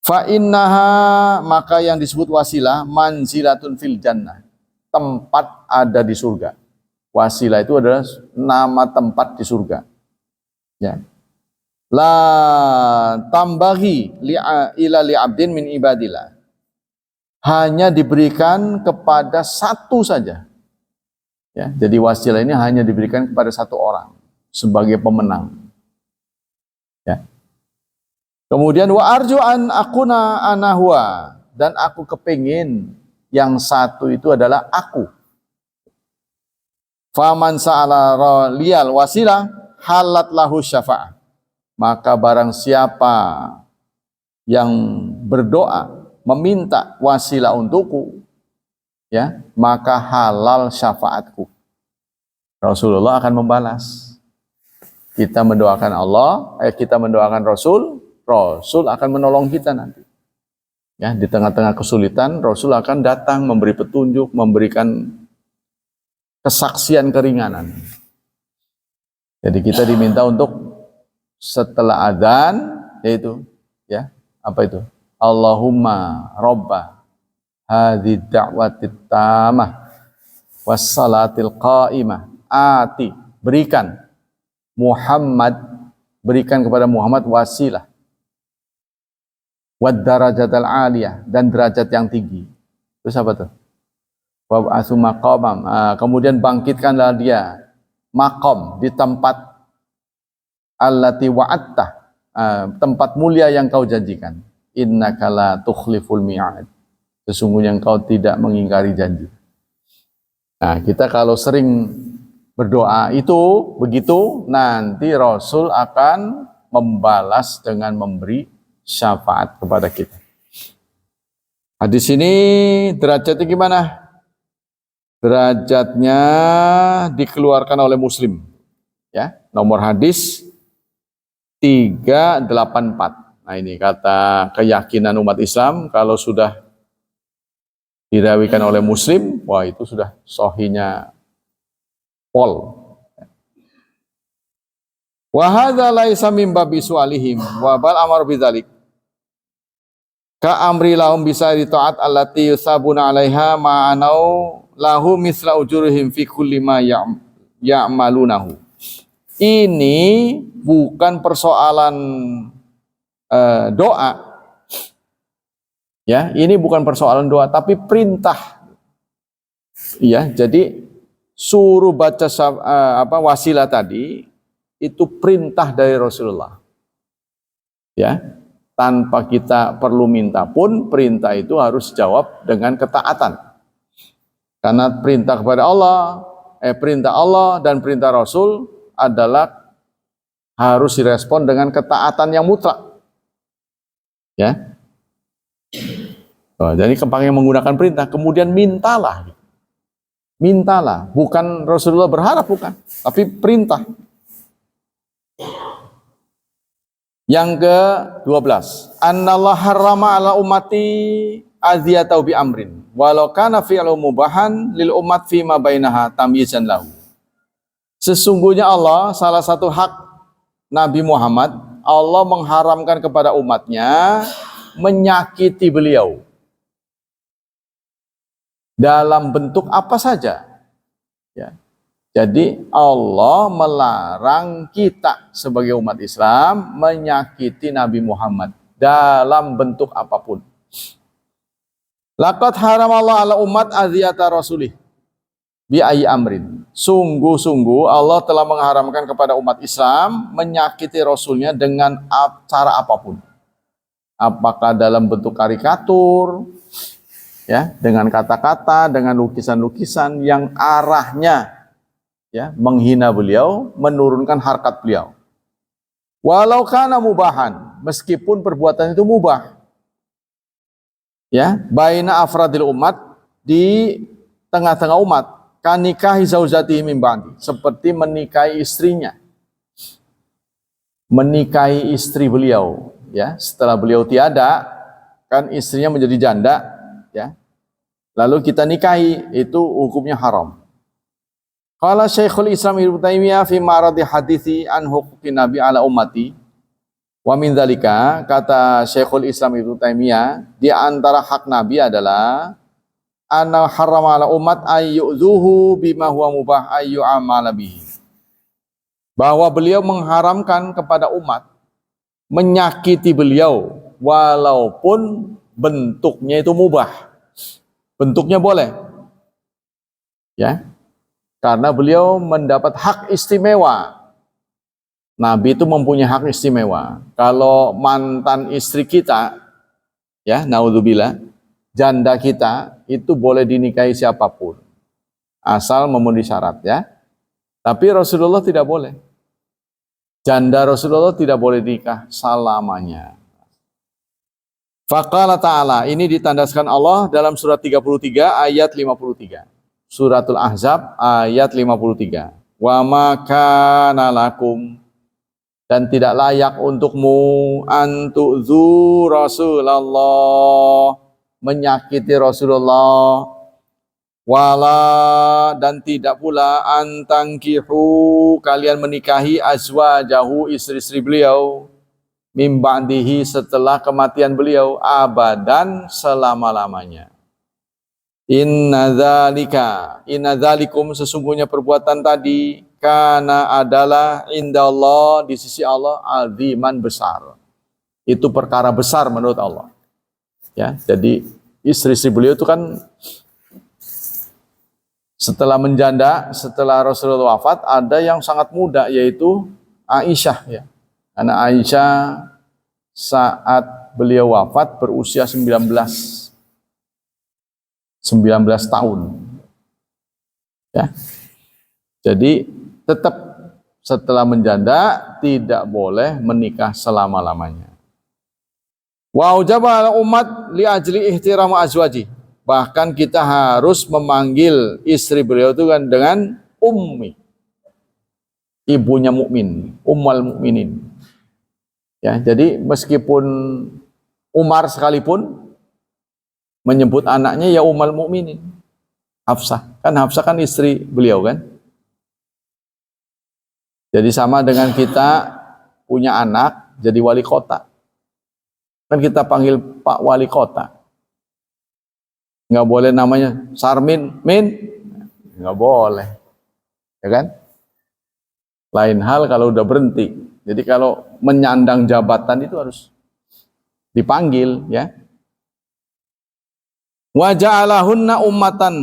Fa innaha, maka yang disebut wasilah manzilatun fil jannah, tempat ada di surga. Wasilah itu adalah nama tempat di surga. Ya. La tambaghi ila li abdin min ibadillah. Hanya diberikan kepada satu saja Ya, jadi wasilah ini hanya diberikan kepada satu orang sebagai pemenang. Ya. Kemudian wa arju an akuna anahwa, dan aku kepingin yang satu itu adalah aku. Faman sa'ala liyal wasilah halat lahu syafa'ah. Maka barang siapa yang berdoa meminta wasilah untukku, ya, maka halal syafaatku. Rasulullah akan membalas. Kita mendoakan Allah, kita mendoakan Rasul, Rasul akan menolong kita nanti. Ya, di tengah-tengah kesulitan, Rasul akan datang memberi petunjuk, memberikan kesaksian keringanan. Jadi kita diminta untuk setelah adzan, yaitu, ya, apa itu? Allahumma robba hadhi da'watit tamah wassalatil qa'imah ati, berikan kepada Muhammad wasilah wad darajatal aliyah, dan derajat yang tinggi. Terus apa tuh? Wab'atsu maqamam, kemudian bangkitkanlah dia maqam, di tempat allati wa'atta, tempat mulia yang kau janjikan. Innaka la tukhliful mi'ad, sesungguhnya engkau tidak mengingkari janji. Nah, kita kalau sering berdoa itu begitu, nanti Rasul akan membalas dengan memberi syafaat kepada kita. Hadis ini derajatnya gimana? Derajatnya dikeluarkan oleh Muslim. Ya, nomor hadis 384. Nah, ini kata keyakinan umat Islam, kalau sudah dirawikan oleh Muslim, wah itu sudah sahihnya pol. Wa hadza laisa min babi su'alihim wa bal amar bidzalik. Ka amri lahum bisa di taat allati yusabuna 'alaiha ma'anau lahu misla ujurihim fi kulli ma ya'malunahu. Ini bukan persoalan doa. Ya, ini bukan persoalan doa, tapi perintah. Iya, jadi suruh baca wasilah tadi itu perintah dari Rasulullah. Ya, tanpa kita perlu minta pun perintah itu harus dijawab dengan ketaatan. Karena perintah kepada Allah, perintah Allah dan perintah Rasul adalah harus direspon dengan ketaatan yang mutlak. Ya. Jadi kepanggil menggunakan perintah, kemudian mintalah. Mintalah, bukan Rasulullah berharap, bukan, tapi perintah. Yang ke-12, annallahu harrama ala ummati aziyatau bi amrin walau kana fi'lu mubahan lil ummat fi ma bainaha tamyizan lahu. Sesungguhnya Allah, salah satu hak Nabi Muhammad, Allah mengharamkan kepada umatnya menyakiti beliau dalam bentuk apa saja. Ya. Jadi Allah melarang kita sebagai umat Islam menyakiti Nabi Muhammad dalam bentuk apapun. Laqad haramallahu ala umat aziyata rasulih bi ayyi amrin. Sungguh-sungguh Allah telah mengharamkan kepada umat Islam menyakiti Rasulnya dengan cara apapun. Apakah dalam bentuk karikatur, ya, dengan kata-kata, dengan lukisan-lukisan yang arahnya, ya, menghina beliau, menurunkan harkat beliau. Walau kana mubahan, meskipun perbuatan itu mubah. Ya, baina afradil umat, di tengah-tengah umat. Kanikahi zaujatihi min ba'di, seperti menikahi istrinya. Menikahi istri beliau, ya, setelah beliau tiada, kan istrinya menjadi janda, ya. Lalu kita nikahi, itu hukumnya haram. Qala Syekhul Islam Ibnu Taimiyah fi maradi hadithi an huquqin nabi ala ummati wa min dzalika, kata Syekhul Islam Ibnu Taimiyah, di antara hak nabi adalah ana harrama ala umat ayyuzuhu bima huwa mubah ayyu amala bihi, bahwa beliau mengharamkan kepada umat menyakiti beliau walaupun bentuknya itu mubah, bentuknya boleh, ya, Karena beliau mendapat hak istimewa. Nabi itu mempunyai hak istimewa. Kalau mantan istri kita, ya, naudzubillah, janda kita itu boleh dinikahi siapapun, asal memenuhi syarat, ya. Tapi Rasulullah tidak boleh. Janda Rasulullah tidak boleh nikah selamanya. Faqala ta'ala, ini ditandaskan Allah dalam surat 33 ayat 53. Suratul Ahzab ayat 53. Wa ma kana lakum, dan tidak layak untukmu antu'zu Rasulullah, menyakiti Rasulullah, wala, dan tidak pula antangkihu, kalian menikahi azwajahu, istri-istri beliau, mim ba'dihi, setelah kematian beliau, abadan, selama-lamanya. Inna dzalikum, sesungguhnya perbuatan tadi, kana adalah indallah, di sisi Allah, aziman, besar. Itu perkara besar menurut Allah. Ya, jadi istri-istri beliau itu kan setelah menjanda, setelah Rasulullah wafat, ada yang sangat muda, yaitu Aisyah, ya. Karena Aisyah saat beliau wafat berusia 19 tahun. Ya. Jadi tetap setelah menjanda tidak boleh menikah selama-lamanya. Wa ujaba umat li ajli ihtiram azwaji. Bahkan kita harus memanggil istri beliau itu kan dengan ummi, ibunya mukmin, ummul mukminin. Ya, jadi meskipun Umar sekalipun menyebut anaknya ya ummul mukminin. Hafsah kan istri beliau kan. Jadi sama dengan kita punya anak jadi wali kota. Kan kita panggil Pak Wali Kota. Nggak boleh namanya Sarmin, Min, nggak boleh, ya kan? Lain hal kalau udah berhenti. Jadi kalau menyandang jabatan itu harus dipanggil, ya. Wa ja'alahunna ummatan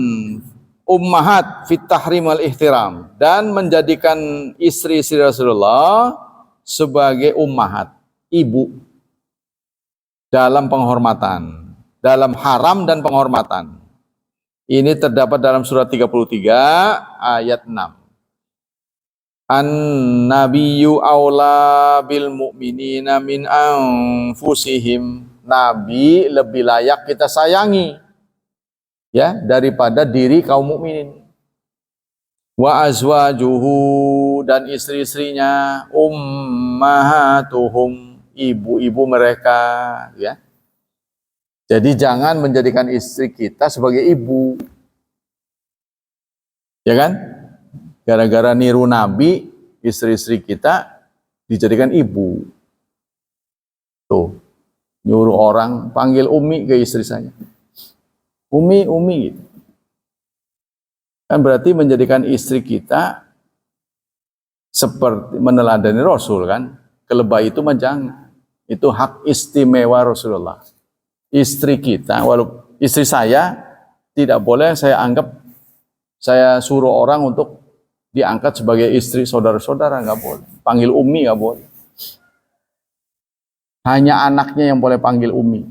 ummahat fit tahrim wal ihtiram, dan menjadikan istri-istri Rasulullah sebagai ummahat, ibu, dalam penghormatan, dalam haram dan penghormatan. Ini terdapat dalam surat 33 ayat 6. An-nabiyyu aula bil mu'minina min anfusihim. Nabi lebih layak kita sayangi, ya, daripada diri kaum mukminin. Wa azwajuhu, dan istri-istrinya, ummahatuhum, ibu-ibu mereka, ya. Jadi jangan menjadikan istri kita sebagai ibu, ya kan? Gara-gara niru Nabi, istri-istri kita dijadikan ibu. Tuh, nyuruh orang panggil Umi ke istri saya. Umi, Umi, gitu. Kan berarti menjadikan istri kita seperti meneladani Rasul, kan? Kelebay itu mah jangan. Itu hak istimewa Rasulullah. Istri kita, walaupun istri saya tidak boleh saya suruh orang untuk diangkat sebagai istri saudara-saudara, nggak boleh. Panggil Umi nggak boleh. Hanya anaknya yang boleh panggil Umi,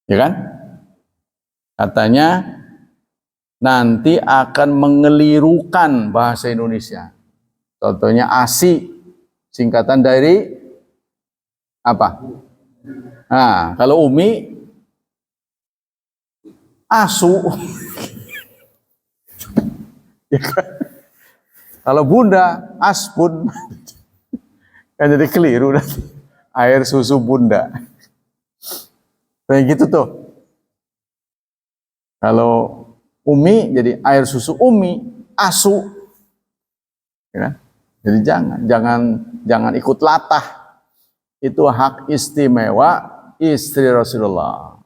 ya kan? Katanya nanti akan mengelirukan bahasa Indonesia. Contohnya ASI, singkatan dari apa? Nah, kalau Umi, Asu. Ya kan? Kalau Bunda, Aspun. Kan jadi keliru nanti. Air susu Bunda. Kayak gitu tuh. Kalau Umi jadi air susu Umi, Asu. Ya kan? Jadi jangan ikut latah. Itu hak istimewa istri Rasulullah,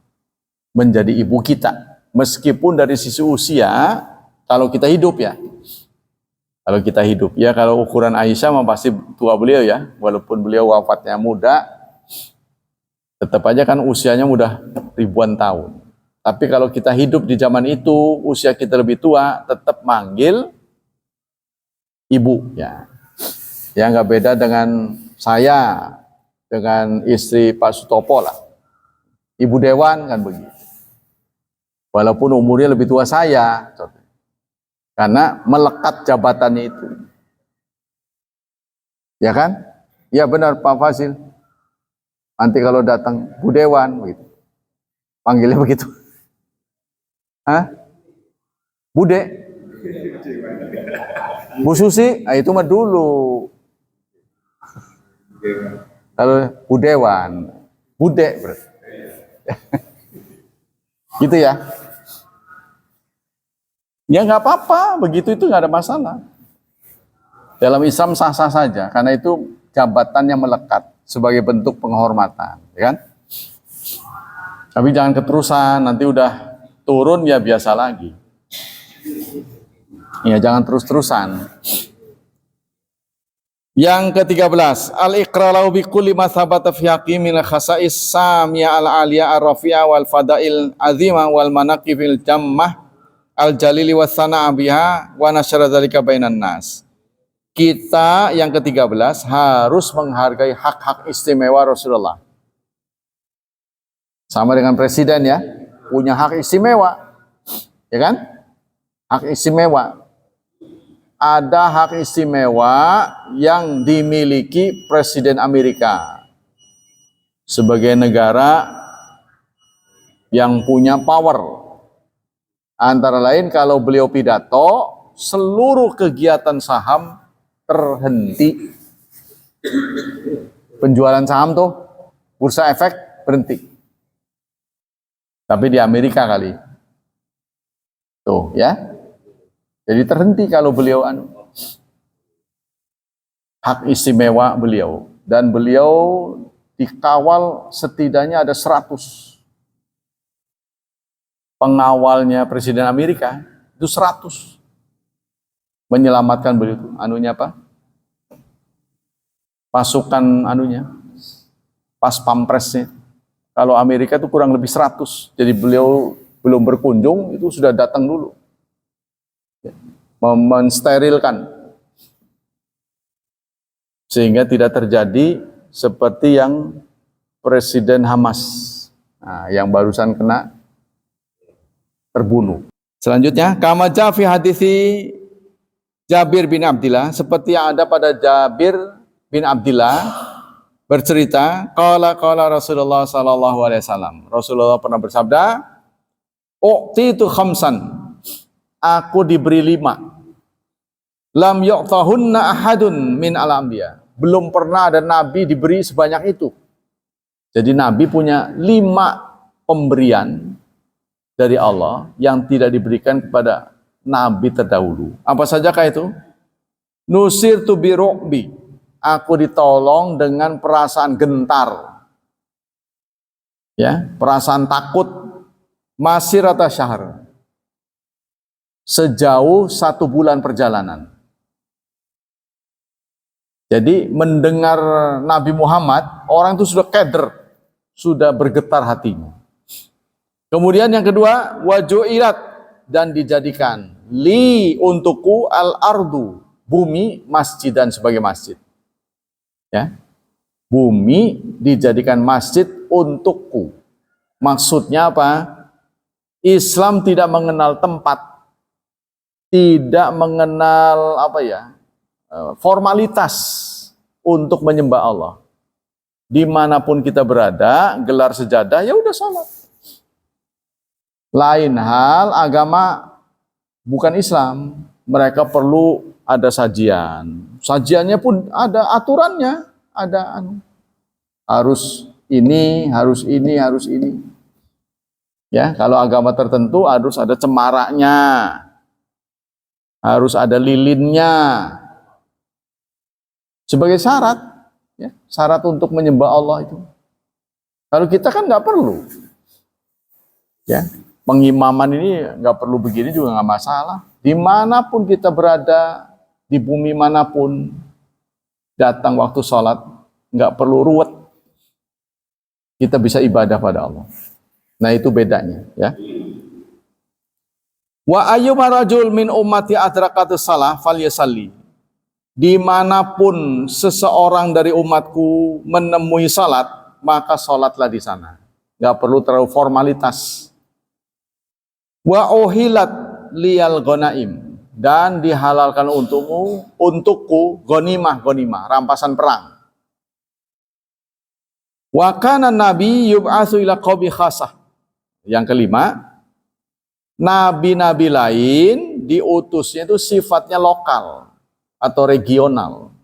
menjadi ibu kita, meskipun dari sisi usia, kalau kita hidup, ya. Kalau kita hidup, ya, kalau ukuran Aisyah mah pasti tua beliau, ya, walaupun beliau wafatnya muda, tetap aja kan usianya udah ribuan tahun. Tapi kalau kita hidup di zaman itu, usia kita lebih tua, tetap manggil ibu. Ya, ya nggak beda dengan saya, dengan istri Pak Sutopo lah. Ibu Dewan kan begitu. Walaupun umurnya lebih tua saya, karena melekat jabatannya itu. Ya kan? Ya benar Pak Fasil. Nanti kalau datang Bu Dewan begitu. Panggilnya begitu. Hah? Bude? Bu Susi? Nah, itu mah dulu. Kalau Bu Dewan, Bude berarti. Gitu ya. Ya nggak apa-apa, begitu itu nggak ada masalah. Dalam Islam sah-sah saja, karena itu jabatan yang melekat sebagai bentuk penghormatan, ya kan? Tapi jangan keterusan, nanti udah turun ya biasa lagi. Ya jangan terus-terusan. Yang ke-13, al-iqraru bi kulli ma thabata fi haqqi min khasa'is samia al-aliya ar-rafi'a wal fada'il azima wal manaqibil jammah al-jalili was sana'a biha wa nasyara dzalika bainan nas. Kita yang ke-13 harus menghargai hak-hak istimewa Rasulullah. Sama dengan presiden ya, punya hak istimewa. Ya kan? Hak istimewa. Ada hak istimewa yang dimiliki Presiden Amerika sebagai negara yang punya power. Antara lain kalau beliau pidato, seluruh kegiatan saham terhenti. Penjualan saham tuh, bursa efek berhenti. Tapi di Amerika kali. Tuh ya. Jadi terhenti kalau beliau hak istimewa beliau. Dan beliau dikawal setidaknya ada 100 pengawalnya Presiden Amerika. Itu 100 menyelamatkan beliau itu. Anunya apa? Pasukan anunya. Pas pampresnya. Kalau Amerika itu kurang lebih 100. Jadi beliau belum berkunjung, itu sudah datang dulu. Mensterilkan sehingga tidak terjadi seperti yang Presiden Hamas yang barusan kena terbunuh. Selanjutnya, kama ja fi hadisi Jabir bin Abdillah, seperti yang ada pada Jabir bin Abdillah bercerita, qala Rasulullah sallallahu alaihi wasallam. Rasulullah pernah bersabda, u'titu khamsan, aku diberi 5. Lam yu'tahunna ahadun min al-anbiya. Belum pernah ada nabi diberi sebanyak itu. Jadi nabi punya 5 pemberian dari Allah yang tidak diberikan kepada nabi terdahulu. Apa sajakah itu? Nusirtu bi ru'bi. Aku ditolong dengan perasaan gentar. Ya, perasaan takut masirata syahr. Sejauh 1 bulan perjalanan. Jadi mendengar Nabi Muhammad, orang itu sudah keder, sudah bergetar hatinya. Kemudian yang kedua, waju'ilat, dan dijadikan li untukku al-ardu, bumi masjidan sebagai masjid. Ya. Bumi dijadikan masjid untukku. Maksudnya apa? Islam tidak mengenal tempat, tidak mengenal formalitas untuk menyembah Allah. Dimanapun kita berada, gelar sejadah, ya udah sholat. Lain hal agama bukan Islam, mereka perlu ada sajian. Sajiannya pun ada aturannya, ada harus ini, harus ini, harus ini. Ya, kalau agama tertentu harus ada cemaraknya, harus ada lilinnya. Sebagai syarat, ya, syarat untuk menyembah Allah itu. Kalau kita kan nggak perlu, ya, pengimaman ini nggak perlu begini juga nggak masalah. Dimanapun kita berada, di bumi manapun, datang waktu sholat, nggak perlu ruwet. Kita bisa ibadah pada Allah. Nah itu bedanya ya. Wa ayyuma rajul min ummati adrakatus salah falyasalli. Dimanapun seseorang dari umatku menemui salat, maka salatlah di sana. Nggak perlu terlalu formalitas. Wa uhilat liyal ghanaim, dan dihalalkan untukku ghanimah, rampasan perang. Wa kana nabi yub'atsu ila qaumi khasah. Yang kelima, nabi-nabi lain diutusnya itu sifatnya lokal atau regional.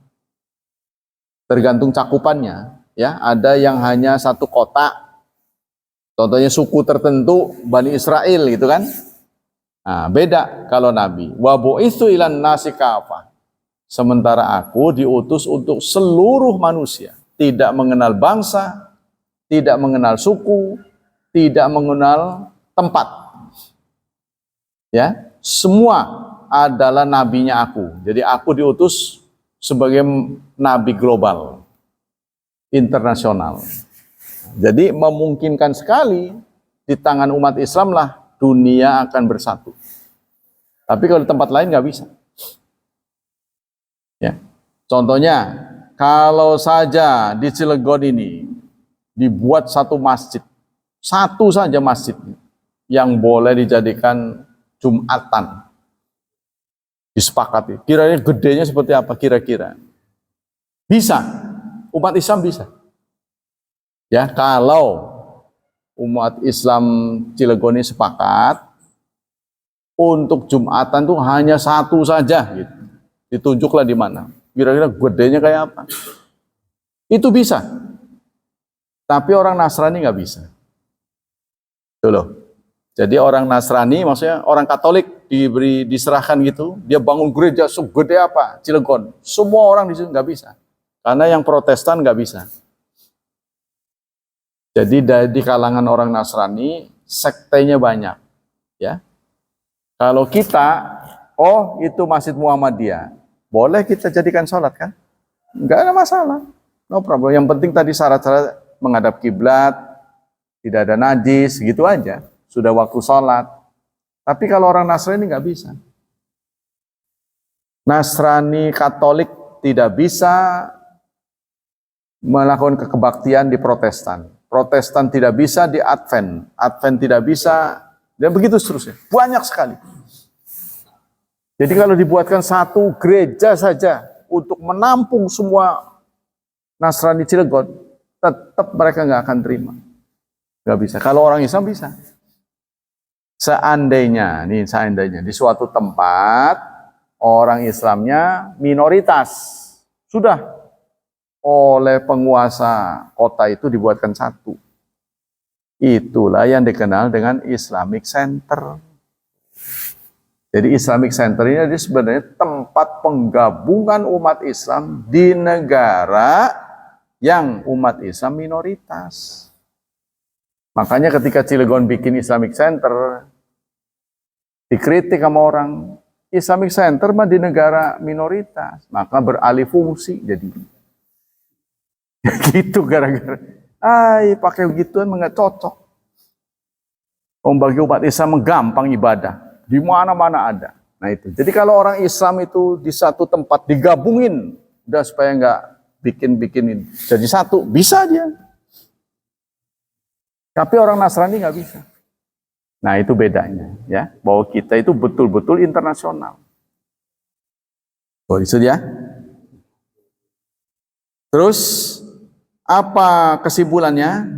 Tergantung cakupannya, ya. Ada yang hanya satu kota. Contohnya suku tertentu Bani Israel gitu kan. Nah, beda kalau nabi. Wa bu'itsu ilan nasi kafah. Sementara aku diutus untuk seluruh manusia, tidak mengenal bangsa, tidak mengenal suku, tidak mengenal tempat. Ya, semua adalah nabinya aku. Jadi aku diutus sebagai nabi global, internasional. Jadi memungkinkan sekali di tangan umat Islam lah dunia akan bersatu. Tapi kalau di tempat lain nggak bisa. Ya, contohnya kalau saja di Cilegon ini dibuat satu masjid, satu saja masjid yang boleh dijadikan Jumatan, disepakati. Kira-kira gedenya seperti apa kira-kira? Bisa, umat Islam bisa. Ya, kalau umat Islam Cilegon ini sepakat untuk Jumatan tuh hanya satu saja, gitu. Ditunjuklah di mana. Kira-kira gedenya kayak apa? Itu bisa. Tapi orang Nasrani nggak bisa. Tuh loh. Jadi orang Nasrani, maksudnya orang Katolik diserahkan gitu, dia bangun gereja segede apa, Cilegon. Semua orang di situ nggak bisa. Karena yang Protestan nggak bisa. Jadi di kalangan orang Nasrani, sektenya banyak. Ya. Kalau kita, oh itu Masjid Muhammadiyah, boleh kita jadikan sholat kan? Nggak ada masalah. No problem. Yang penting tadi syarat-syarat menghadap kiblat, tidak ada najis, gitu aja. Sudah waktu sholat. Tapi kalau orang Nasrani nggak bisa. Nasrani Katolik tidak bisa melakukan kebaktian di Protestan. Protestan tidak bisa di Advent. Advent tidak bisa, dan begitu seterusnya. Banyak sekali. Jadi kalau dibuatkan satu gereja saja untuk menampung semua Nasrani Cilegon, tetap mereka nggak akan terima. Nggak bisa. Kalau orang Islam bisa. Seandainya di suatu tempat orang Islamnya minoritas, sudah oleh penguasa kota itu dibuatkan satu. Itulah yang dikenal dengan Islamic Center. Jadi Islamic Center ini sebenarnya tempat penggabungan umat Islam di negara yang umat Islam minoritas. Makanya ketika Cilegon bikin Islamic Center, dikritik sama orang, Islamic Center mah di negara minoritas, maka beralih fungsi jadi gitu gara-gara pakai begituan nggak cocok. Bagi umat Islam gampang ibadah, di mana-mana ada. Nah itu. Jadi kalau orang Islam itu di satu tempat digabungin, udah supaya nggak bikin-bikinin jadi satu, bisa dia. Tapi orang Nasrani nggak bisa. Nah itu bedanya, ya, bahwa kita itu betul-betul internasional. Oh itu ya. Terus apa kesimpulannya?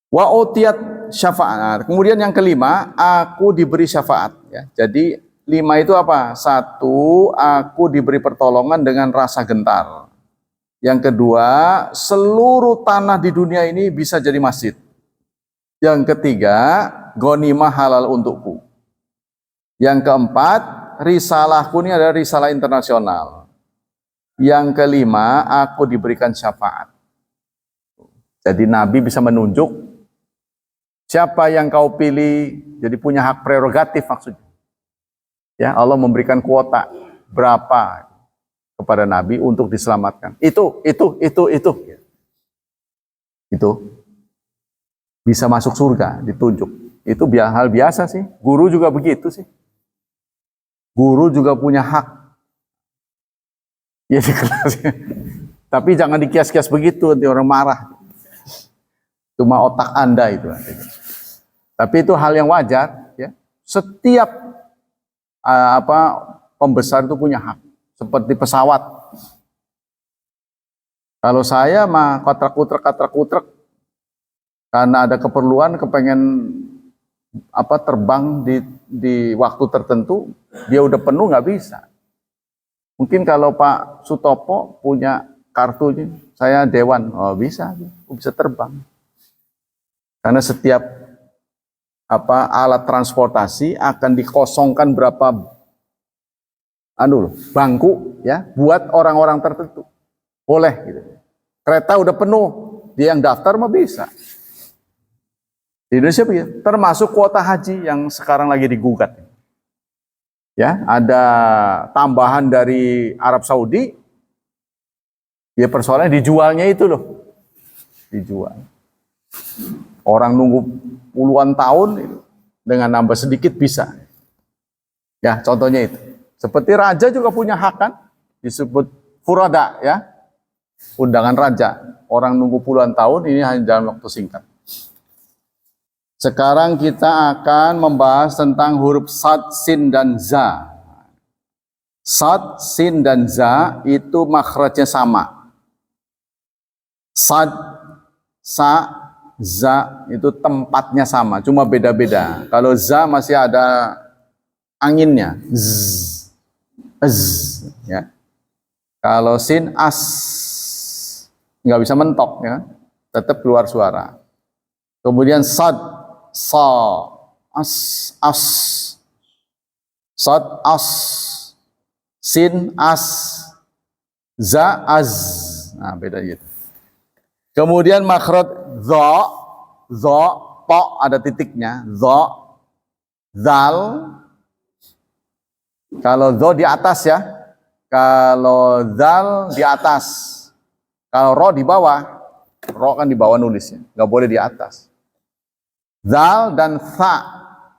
Wa utiyat syafaat. Kemudian yang kelima, aku diberi syafaat. Ya. Jadi 5 itu apa? 1, aku diberi pertolongan dengan rasa gentar. Yang kedua, seluruh tanah di dunia ini bisa jadi masjid. Yang ketiga, ghanimah halal untukku. Yang keempat, risalahku ini adalah risalah internasional. Yang kelima, aku diberikan syafaat. Jadi Nabi bisa menunjuk siapa yang kau pilih, jadi punya hak prerogatif maksudnya. Ya, Allah memberikan kuota berapa kepada Nabi untuk diselamatkan. Itu. bisa masuk surga, ditunjuk. Itu hal biasa sih. Guru juga begitu sih. Guru juga punya hak. Ya di kelasnya. Tapi jangan dikias-kias begitu, nanti orang marah. Cuma otak Anda itu. Tapi itu hal yang wajar. Ya. Setiap pembesar itu punya hak. Seperti pesawat. Kalau saya mah katrak-kutrek, karena ada keperluan, kepengen terbang di waktu tertentu, dia udah penuh nggak bisa. Mungkin kalau Pak Sutopo punya kartunya, saya dewan, bisa terbang. Karena setiap alat transportasi akan dikosongkan berapa bangku ya buat orang-orang tertentu. Boleh gitu. Kereta udah penuh, dia yang daftar mah bisa. Di Indonesia begitu, termasuk kuota haji yang sekarang lagi digugat. Ya, ada tambahan dari Arab Saudi. Ya persoalannya dijualnya itu loh. Dijual. Orang nunggu puluhan tahun itu, dengan nambah sedikit bisa. Ya, contohnya itu. Seperti raja juga punya hak kan? Disebut furada ya. Undangan raja. Orang nunggu puluhan tahun, ini hanya dalam waktu singkat. Sekarang kita akan membahas tentang huruf sad, sin, dan za. Sad, sin, dan za itu makhrajnya sama. Sad, sa, za itu tempatnya sama, cuma beda-beda. Kalau za masih ada anginnya, z, z, ya. Kalau sin, as, nggak bisa mentok, ya, tetap keluar suara. Kemudian sad, sa, as, sad, as, sin, as, za, az. Nah, beda gitu. Kemudian makhraj dha, po ada titiknya, dha, zal. Kalau dha di atas ya. Kalau zal di atas. Kalau ro di bawah. Ro kan di bawah nulisnya, nggak boleh di atas. Zal dan tha.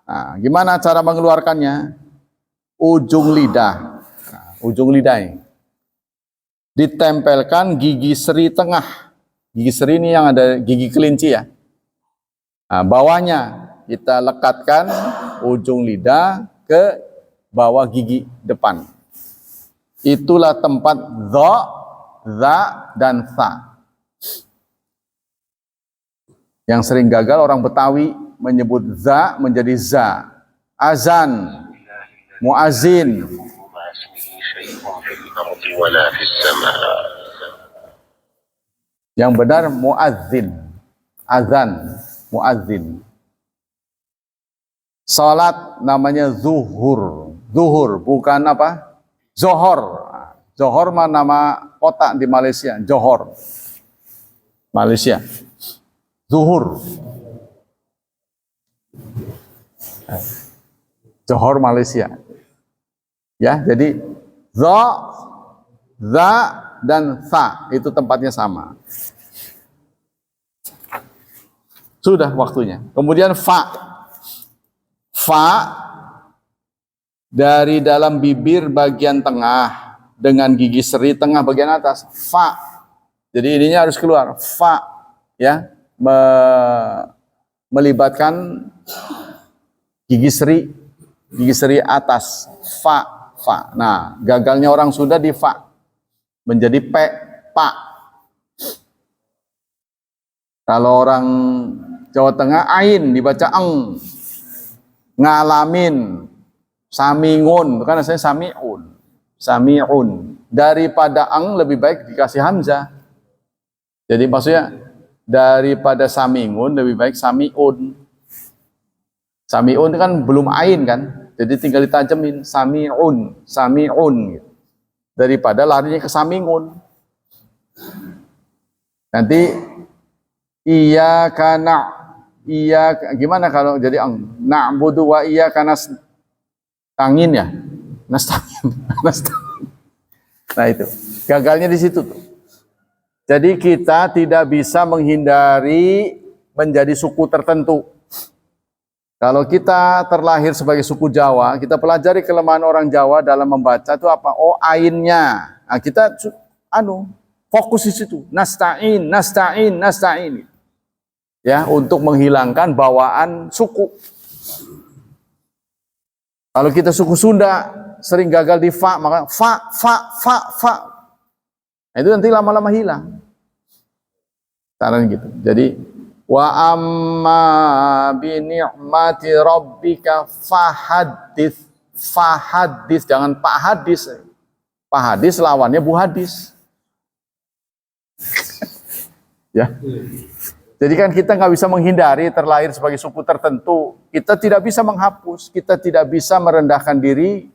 Nah, gimana cara mengeluarkannya? Ujung lidah. Nah, ujung lidah ini ditempelkan gigi seri tengah. Gigi seri ini yang ada gigi kelinci ya. Nah, bawahnya kita lekatkan ujung lidah ke bawah gigi depan. Itulah tempat dha, za, dan tha. Yang sering gagal orang Betawi menyebut za menjadi za. Azan, muazin. Yang benar muazzin. Azan, muazzin. Salat namanya zuhur. Zuhur bukan apa? Zohor. Zohor mah nama kota di Malaysia. Johor. Malaysia. Zuhur. Johor Malaysia. Ya, jadi za, za, dan tha itu tempatnya sama. Sudah waktunya. Kemudian fa. Fa dari dalam bibir bagian tengah dengan gigi seri tengah bagian atas. Fa. Jadi ininya harus keluar. Fa ya, melibatkan gigi seri atas. Fa, fa. Nah, gagalnya orang Sunda di fa. Menjadi pe, pa. Kalau orang Jawa Tengah ain dibaca eng. Ngalamin, samingun, kan rasanya samiun. Samiun. Daripada eng lebih baik dikasih hamzah. Jadi maksudnya daripada samingun lebih baik samiun. Samiun kan belum ain kan. Jadi tinggal ditajemin samiun, samiun gitu. Daripada larinya ke samingun. Nanti iya kana gimana kalau jadi na'budu wa iya kana tangin ya. Nastangin. Nah itu. Gagalnya di situ tuh. Jadi kita tidak bisa menghindari menjadi suku tertentu. Kalau kita terlahir sebagai suku Jawa, kita pelajari kelemahan orang Jawa dalam membaca itu apa? Oh, ainnya. Nah, kita fokus di situ. Nasta'in, nasta'in, nasta'in. Ya, untuk menghilangkan bawaan suku. Kalau kita suku Sunda sering gagal di fa, maka fa. Nah, itu nanti lama-lama hilang. Caranya gitu. Jadi wa amma bi ni'mati rabbika fahadits. Fahadits, jangan pak hadis. Pak hadis lawannya bu hadis. Ya. Jadi kan kita nggak bisa menghindari terlahir sebagai suku tertentu. Kita tidak bisa menghapus, kita tidak bisa merendahkan diri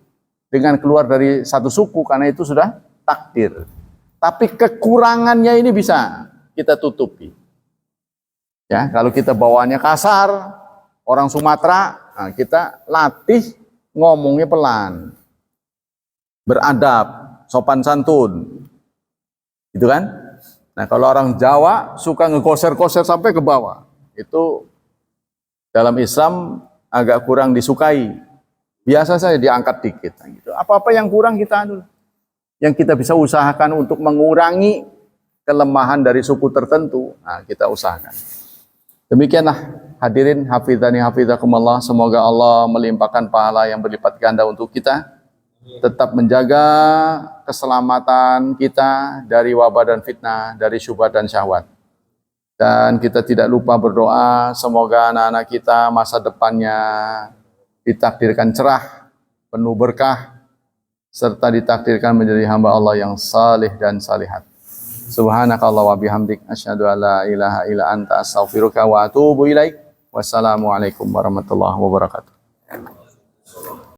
dengan keluar dari satu suku karena itu sudah takdir. Tapi kekurangannya ini bisa kita tutupi. Ya, kalau kita bawaannya kasar, orang Sumatera, nah kita latih ngomongnya pelan, beradab, sopan santun, gitu kan? Nah, kalau orang Jawa suka ngekoser-koser sampai ke bawah, itu dalam Islam agak kurang disukai. Biasa saja diangkat dikit. Nah, gitu. Apa-apa yang kurang kita yang kita bisa usahakan untuk mengurangi kelemahan dari suku tertentu, nah, kita usahakan. Demikianlah hadirin hafizani hafizakumullah, semoga Allah melimpahkan pahala yang berlipat ganda untuk kita. Tetap menjaga keselamatan kita dari wabah dan fitnah, dari syubhat dan syahwat. Dan kita tidak lupa berdoa, semoga anak-anak kita masa depannya ditakdirkan cerah, penuh berkah, serta ditakdirkan menjadi hamba Allah yang salih dan salihat. Subhanakallah wa bihamdik, asyhadu an la ilaha illa anta astaghfiruka wa atubu ilaik. Wassalamualaikum warahmatullahi wabarakatuh.